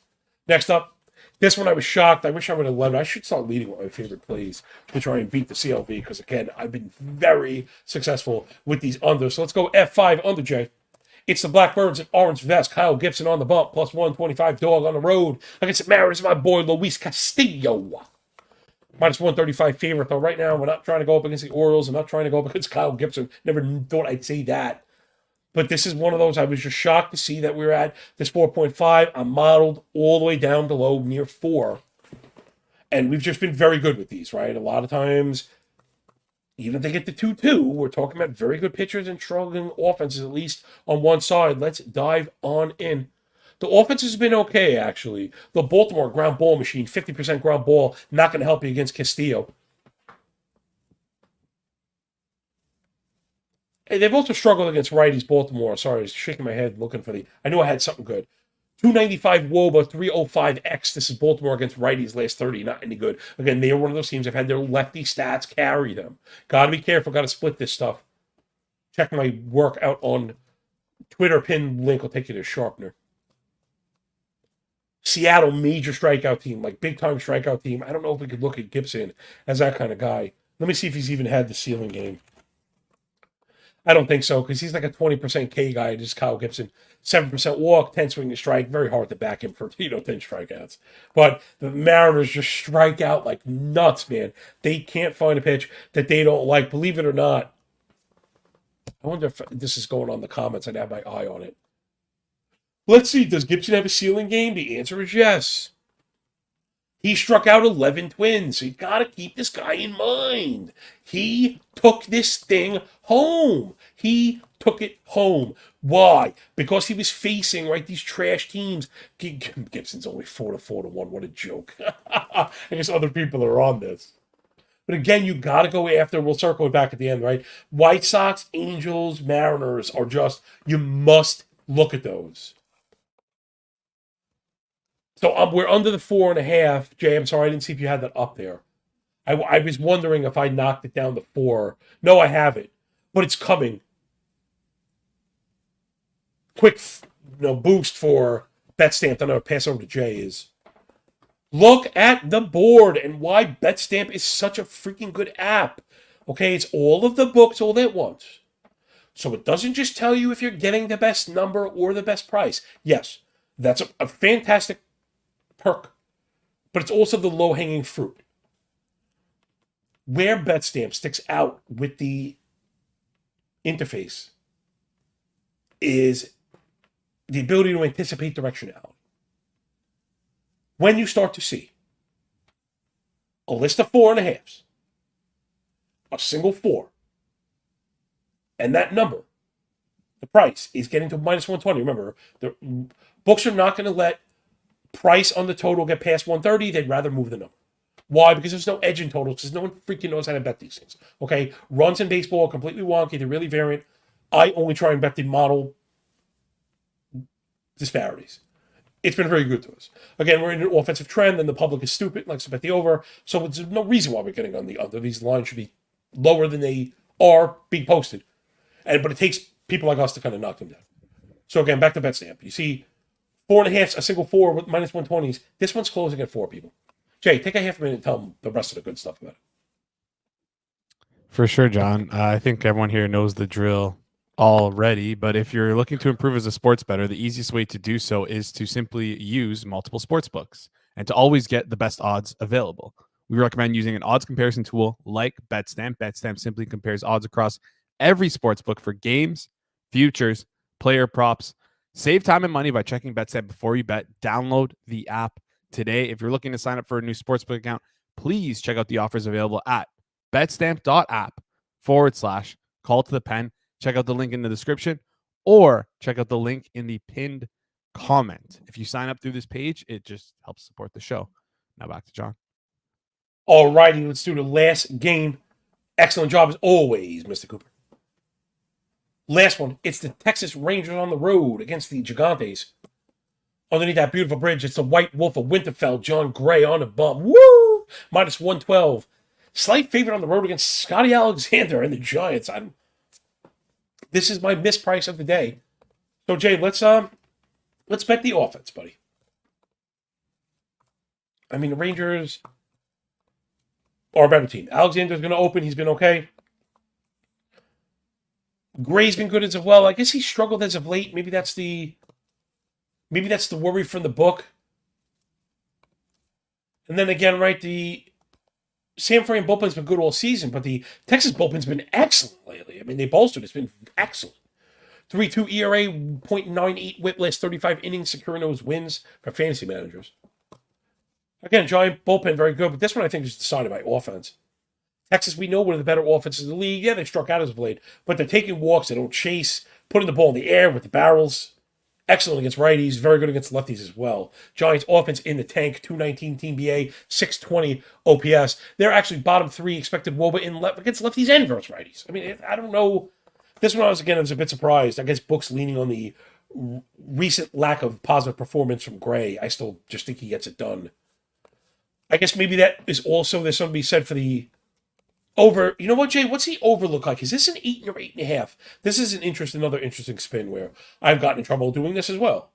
Next up, this one I was shocked. I wish I would have led. I should start leading with my favorite plays to try and beat the CLV because, again, I've been very successful with these unders. So let's go F5 under, Jay. It's the Blackbirds in orange vest. Kyle Gibson on the bump, plus 125 dog on the road against the Mariners. My boy Luis Castillo. Minus 135 favorite, though. Right now, we're not trying to go up against the Orioles. I'm not trying to go up against Kyle Gibson. Never thought I'd say that. But this is one of those, I was just shocked to see that we were at this 4.5. I'm modeled all the way down below near 4. And we've just been very good with these, right? A lot of times, even if they get to 2-2, we're talking about very good pitchers and struggling offenses, at least on one side. Let's dive on in. The offense has been okay, actually. The Baltimore ground ball machine, 50% ground ball, not going to help you against Castillo. And they've also struggled against righties, Baltimore. Sorry, I was shaking my head looking for I knew I had something good. 295 WOBA, 305 X. This is Baltimore against righties last 30. Not any good. Again, they are one of those teams that have had their lefty stats carry them. Got to be careful. Got to split this stuff. Check my work out on Twitter. Pin link will take you to Sharpener. Seattle, major strikeout team, like big-time strikeout team. I don't know if we could look at Gibson as that kind of guy. Let me see if he's even had the ceiling game. I don't think so, because he's like a 20% K guy, just Kyle Gibson. 7% walk, 10 swing and strike. Very hard to back him for 10 strikeouts. But the Mariners just strike out like nuts, man. They can't find a pitch that they don't like. Believe it or not, I wonder if this is going on in the comments. I'd have my eye on it. Let's see. Does Gibson have a ceiling game? The answer is yes. He struck out 11 Twins. So you got to keep this guy in mind. He took this thing home. He took it home. Why? Because he was facing, right, these trash teams. Gibson's only 4-1. What a joke. I guess other people are on this. But again, you got to go after, we'll circle it back at the end, right? White Sox, Angels, Mariners are just, you must look at those. So we're under the 4.5. Jay, I'm sorry, I didn't see if you had that up there. I was wondering if I knocked it down to 4. No, I haven't, but it's coming. Quick, boost for BetStamp. I'm going to pass over to Jay. Is look at the board and why BetStamp is such a freaking good app. Okay, it's all of the books all at once. So it doesn't just tell you if you're getting the best number or the best price. Yes, that's a fantastic perk, but it's also the low-hanging fruit. Where BetStamp sticks out with the interface is the ability to anticipate directionality. When you start to see a list of 4.5s, a single 4, and that number, the price, is getting to -120. Remember, the books are not going to let price on the total get past 130. They'd rather move the number. Why? Because there's no edge in totals, because no one freaking knows how to bet these things. Okay? Runs in baseball are completely wonky. They're really variant. I only try and bet the model disparities. It's been very good to us. Again, we're in an offensive trend, and the public is stupid, likes to bet the over. So there's no reason why we're getting on the under. These lines should be lower than they are being posted. But it takes people like us to kind of knock them down. So again, back to BetStamp. You see 4.5s, a single 4 with -120s. This one's closing at 4, people. Jay, take a half a minute and tell them the rest of the good stuff about it. For sure, John. I think everyone here knows the drill already, but if you're looking to improve as a sports bettor, the easiest way to do so is to simply use multiple sports books and to always get the best odds available. We recommend using an odds comparison tool like BetStamp. BetStamp simply compares odds across every sports book for games, futures, player props. Save time and money by checking BetStamp before you bet. Download the app today. If you're looking to sign up for a new sportsbook account, please check out the offers available at betstamp.app/call to the pen. Check out the link in the description or check out the link in the pinned comment. If you sign up through this page, it just helps support the show. Now back to John. All righty, let's do the last game. Excellent job as always, Mr. Cooper. Last one, it's the Texas Rangers on the road against the Gigantes. Underneath that beautiful bridge, it's the White Wolf of Winterfell, John Gray on the bump. Woo! -112. Slight favorite on the road against Scotty Alexander and the Giants. This is my misprice of the day. So Jay, let's bet the offense, buddy. I mean, the Rangers are a better team. Alexander's going to open. He's been okay. Gray's been good as well. I guess he struggled as of late. Maybe that's the worry from the book. And then again, right, the San Fran bullpen's been good all season, but the Texas bullpen's been excellent lately. I mean, they bolstered. It's been excellent. 3.2 ERA, 0.98 whip last 35 innings, securing those wins for fantasy managers. Again, Giant bullpen, very good, but this one I think is decided by offense. Texas, we know one of the better offenses in the league. Yeah, they struck out as of late, but they're taking walks. They don't chase, putting the ball in the air with the barrels. Excellent against righties, very good against lefties as well. Giants offense in the tank, 219 team BA, 620 OPS. They're actually bottom 3 expected WOBA against lefties and versus righties. I mean, I don't know. This one I was a bit surprised. I guess books leaning on the recent lack of positive performance from Gray. I still just think he gets it done. I guess maybe that is also, there's something to be said for the over. You know what, Jay? What's the over look like? Is this an 8 or 8.5? This is another interesting spin where I've gotten in trouble doing this as well.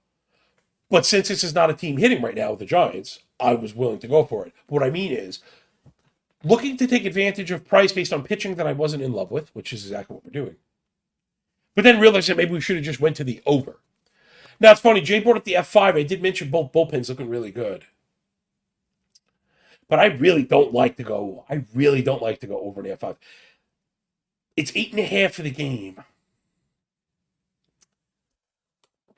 But since this is not a team hitting right now with the Giants, I was willing to go for it. What I mean is, looking to take advantage of price based on pitching that I wasn't in love with, which is exactly what we're doing. But then realized that maybe we should have just went to the over. Now, it's funny. Jay brought up the F5. I did mention both bullpens looking really good. But I really don't like to go over the F5. It's 8.5 for the game.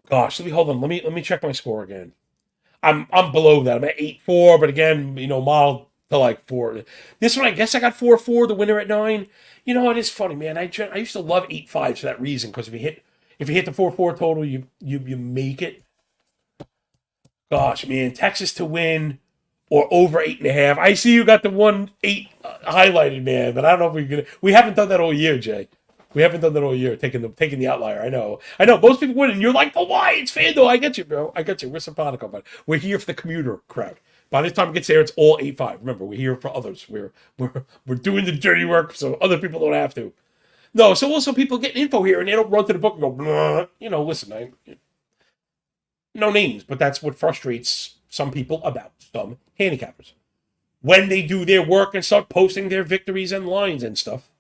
Gosh, hold on. Let me check my score again. I'm below that. I'm at 8-4, but again, modeled to like 4. This one, I guess I got 4-4. The winner at 9. It is funny, man. I used to love 8-5s for that reason, because if you hit the 4-4 total, you make it. Gosh, man, Texas to win or over 8.5. I see you got the 1-8 highlighted, man, but I don't know if we're gonna. We haven't done that all year, Jay. We haven't done that all year, taking the outlier. I know. Most people win, and you're like, why? It's FanDuel. I get you, bro. I get you. We're simpatico, but we're here for the commuter crowd. By the time it gets there, it's all 8-5. Remember, we're here for others. We're doing the dirty work so other people don't have to. No, so also people get info here, and they don't run to the book and go, blah. Listen, no names, but that's what frustrates some people about some handicappers. When they do their work and start posting their victories and lines and stuff,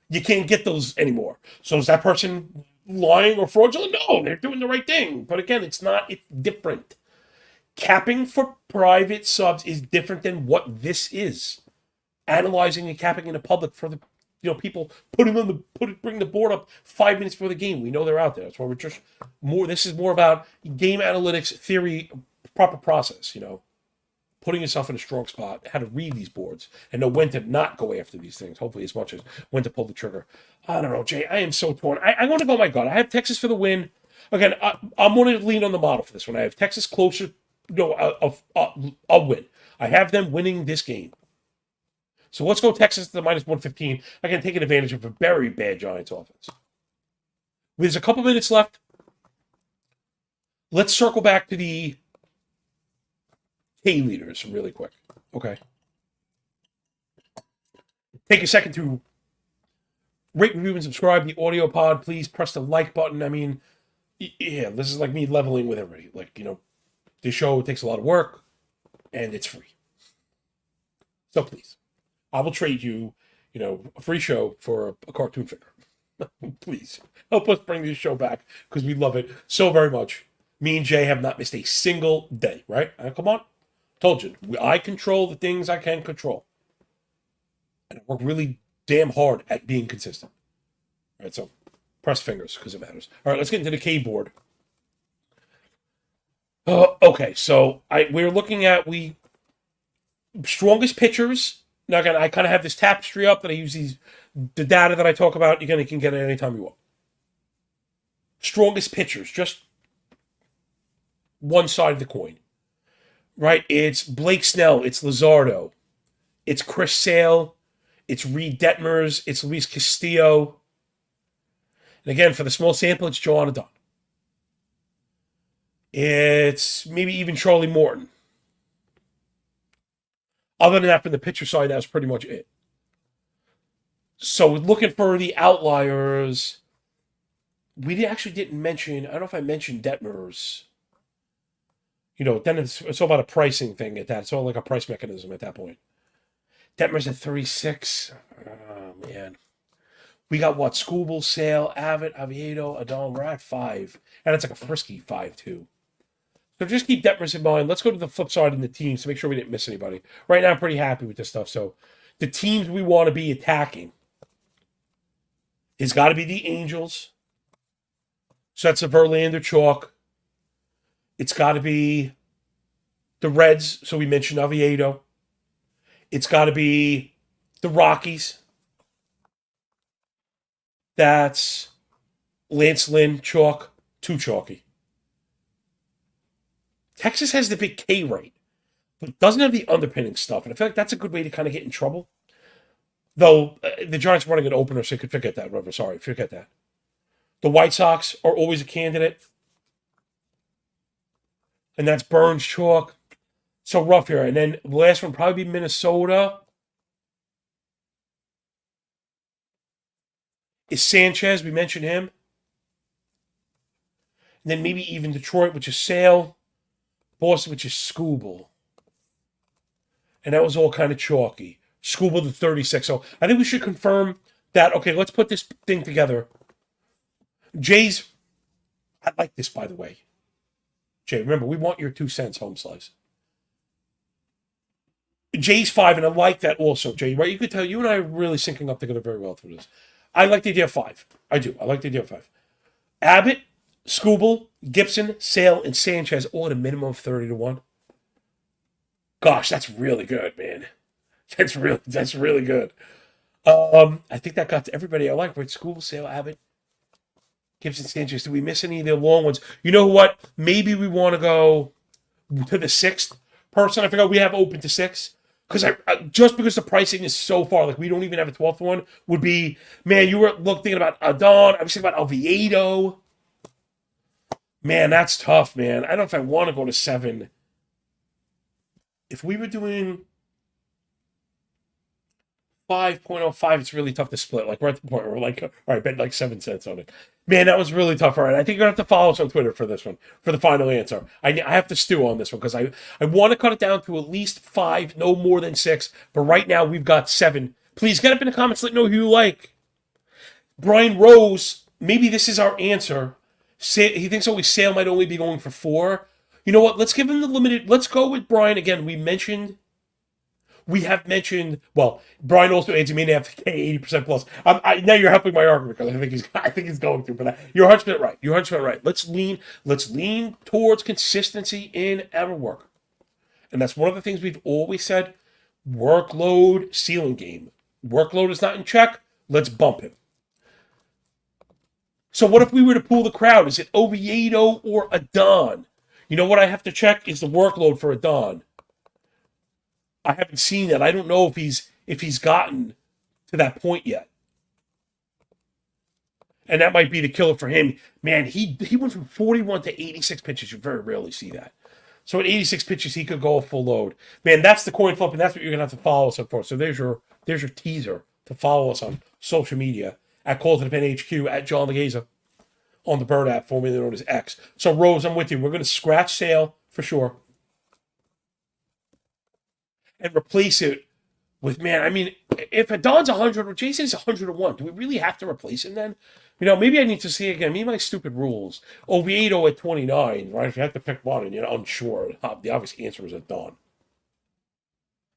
you can't get those anymore. So is that person lying or fraudulent? No, they're doing the right thing. But again, it's different. Capping for private subs is different than what this is. Analyzing and capping in the public for the people bring the board up 5 minutes before the game. We know they're out there. That's why we're just more. This is more about game analytics theory, proper process. Putting yourself in a strong spot, how to read these boards, and know when to not go after these things. Hopefully, as much as when to pull the trigger. I don't know, Jay. I am so torn. I want to go. My God, I have Texas for the win. Again, I'm going to lean on the model for this one. I have Texas closer. I'll win. I have them winning this game. So let's go Texas to the -115. Again, taking advantage of a very bad Giants offense. There's a couple minutes left. Let's circle back to the K leaders really quick. Okay. Take a second to rate, review, and subscribe the audio pod. Please press the like button. I mean, yeah, this is like me leveling with everybody. This show takes a lot of work, and it's free. So please, I will trade you, a free show for a cartoon figure. Please help us bring this show back, because we love it so very much. Me and Jay have not missed a single day, right? Come on. Told you. I control the things I can control. And I work really damn hard at being consistent. All right, so press fingers because it matters. All right, let's get into the K board. Okay, so we're looking at strongest pitchers. Now, again, I kind of have this tapestry up that I use the data that I talk about. You can get it anytime you want. Strongest pitchers, just one side of the coin. Right? It's Blake Snell. It's Luzardo. It's Chris Sale. It's Reed Detmers. It's Luis Castillo. And again, for the small sample, it's Joanna Dunn. It's maybe even Charlie Morton. Other than that, from the pitcher side, that's pretty much it. So looking for the outliers, we actually didn't mention, I don't know if I mentioned Detmers. Then it's all about a pricing thing at that. It's all like a price mechanism at that point. Detmers at 36. Oh, man. We got what? Scooble, Sale, Abbott, Oviedo, Adon. We're at 5. And it's like a frisky 5, too. So just keep Detmers in mind. Let's go to the flip side in the teams to make sure we didn't miss anybody. Right now, I'm pretty happy with this stuff. So the teams we want to be attacking has got to be the Angels. So that's a Verlander chalk. It's got to be the Reds. So we mentioned Oviedo. It's got to be the Rockies. That's Lance Lynn, chalk, too chalky. Texas has the big K rate, but doesn't have the underpinning stuff. And I feel like that's a good way to kind of get in trouble. Though the Giants running an opener, so you could forget that, River. Sorry, forget that. The White Sox are always a candidate. And that's Burns, chalk. So rough here. And then the last one probably be Minnesota. Is Sanchez. We mentioned him. And then maybe even Detroit, which is Sale. Boston, which is Scooble. And that was all kind of chalky. Scooble to 36. So I think we should confirm that. Okay, let's put this thing together. Jay's. I like this, by the way. Jay, remember, we want your 2 cents, home slice. Jay's 5, and I like that also, Jay. Right? You could tell you and I are really syncing up together very well through this. I like the idea of 5. I do. I like the idea of 5. Abbott, Scooble, Gibson, Sale, and Sanchez all at a minimum of 30-1. Gosh, that's really good, man. That's really good. I think that got to everybody I like, right? Scooble, Sale, Abbott, Gibson, Sanchez. Did we miss any of the long ones? You know what? Maybe we want to go to the sixth person. I forgot we have open to six. Because just because the pricing is so far, like we don't even have a 12th one, would be, man, you were thinking about Adon. I was thinking about Oviedo. Man, that's tough, man. I don't know if I want to go to 7. If we were doing 5.05, it's really tough to split. Like, we're at the point where we're like, all right, bet like 7 cents on it. Man, that was really tough. All right, I think you're going to have to follow us on Twitter for this one, for the final answer. I have to stew on this one because I want to cut it down to at least 5, no more than 6. But right now, we've got 7. Please get up in the comments, let me know who you like. Brian Rose, maybe this is our answer. He thinks always Sale might only be going for 4. You know what? Let's give him the limited. Let's go with Brian again. We have mentioned, well, Brian also adds he may have to pay 80% plus. Now you're helping my argument because I think he's going to. But you're 100% right. You're 100% right. Let's lean towards consistency in our work, and that's one of the things we've always said. Workload ceiling game. Workload is not in check. Let's bump him. So what if we were to pull the crowd? Is it Oviedo or Adon? You know what I have to check is the workload for Adon. I haven't seen that. I don't know if he's gotten to that point yet. And that might be the killer for him. Man, he went from 41 to 86 pitches. You very rarely see that. So at 86 pitches, he could go a full load. Man, that's the coin flip, and that's what you're going to have to follow us up for. So there's your teaser to follow us on social media at Call to the Pen HQ, at John Laghezza, on the Bird app, formerly known as X. So, Rose, I'm with you. We're going to scratch Sale for sure. And replace it with, man, I mean, if Adon's 100 or Jason's 101, do we really have to replace him then? You know, maybe I need to see again. Maybe my stupid rules. Oviedo at 29, right? If you have to pick one and you're unsure, the obvious answer is Adon.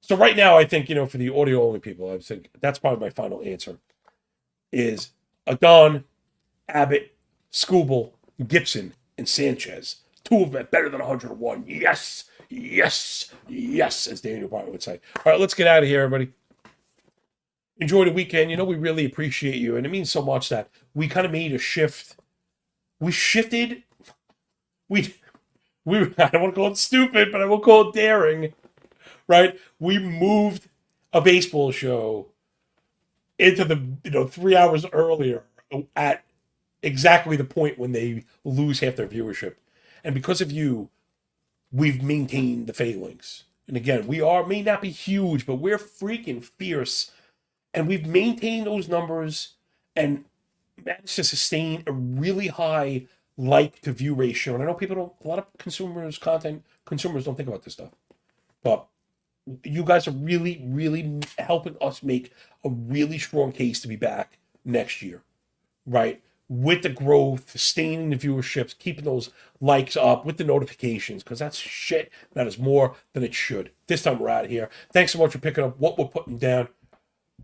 So right now, I think, for the audio-only people, I think that's probably my final answer, is Adon, Abbott, Scooble, Gibson, and Sanchez. 2 of them at better than 101. Yes! Yes, yes, as Daniel Bryan would say. All right, let's get out of here, everybody. Enjoy the weekend. We really appreciate you, and it means so much that we kind of made a shift. We shifted. I don't want to call it stupid, but I will call it daring. Right? We moved a baseball show into the 3 hours earlier at exactly the point when they lose half their viewership, and because of you, we've maintained the phalanx. And again, may not be huge, but we're freaking fierce. And we've maintained those numbers and managed to sustain a really high like to view ratio. And I know a lot of consumers don't think about this stuff. But you guys are really, really helping us make a really strong case to be back next year. Right? With the growth, sustaining the viewerships, keeping those likes up with the notifications, because that's shit that is more than it should. This time we're out of here. Thanks so much for picking up what we're putting down.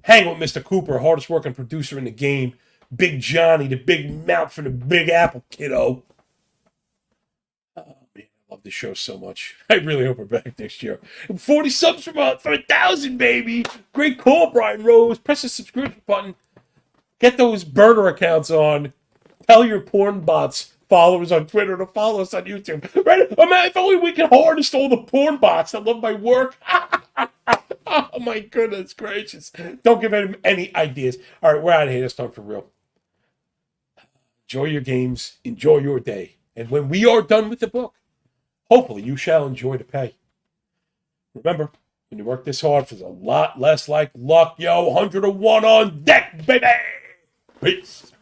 Hang with Mr. Cooper, hardest working producer in the game. Big Johnny, the big mouth for the Big Apple, kiddo. Oh, man, I love this show so much. I really hope we're back next year. 40 subs for 1,000, baby. Great call, Brian Rose. Press the subscription button. Get those burner accounts on. Tell your porn bots followers on Twitter to follow us on YouTube. Right? Oh, man, if only we can harness all the porn bots that love my work. Oh, my goodness gracious. Don't give them any ideas. All right, we're out of here. It's time for real. Enjoy your games. Enjoy your day. And when we are done with the book, hopefully you shall enjoy the pay. Remember, when you work this hard, there's a lot less like luck. Yo, 101 on deck, baby! Peace.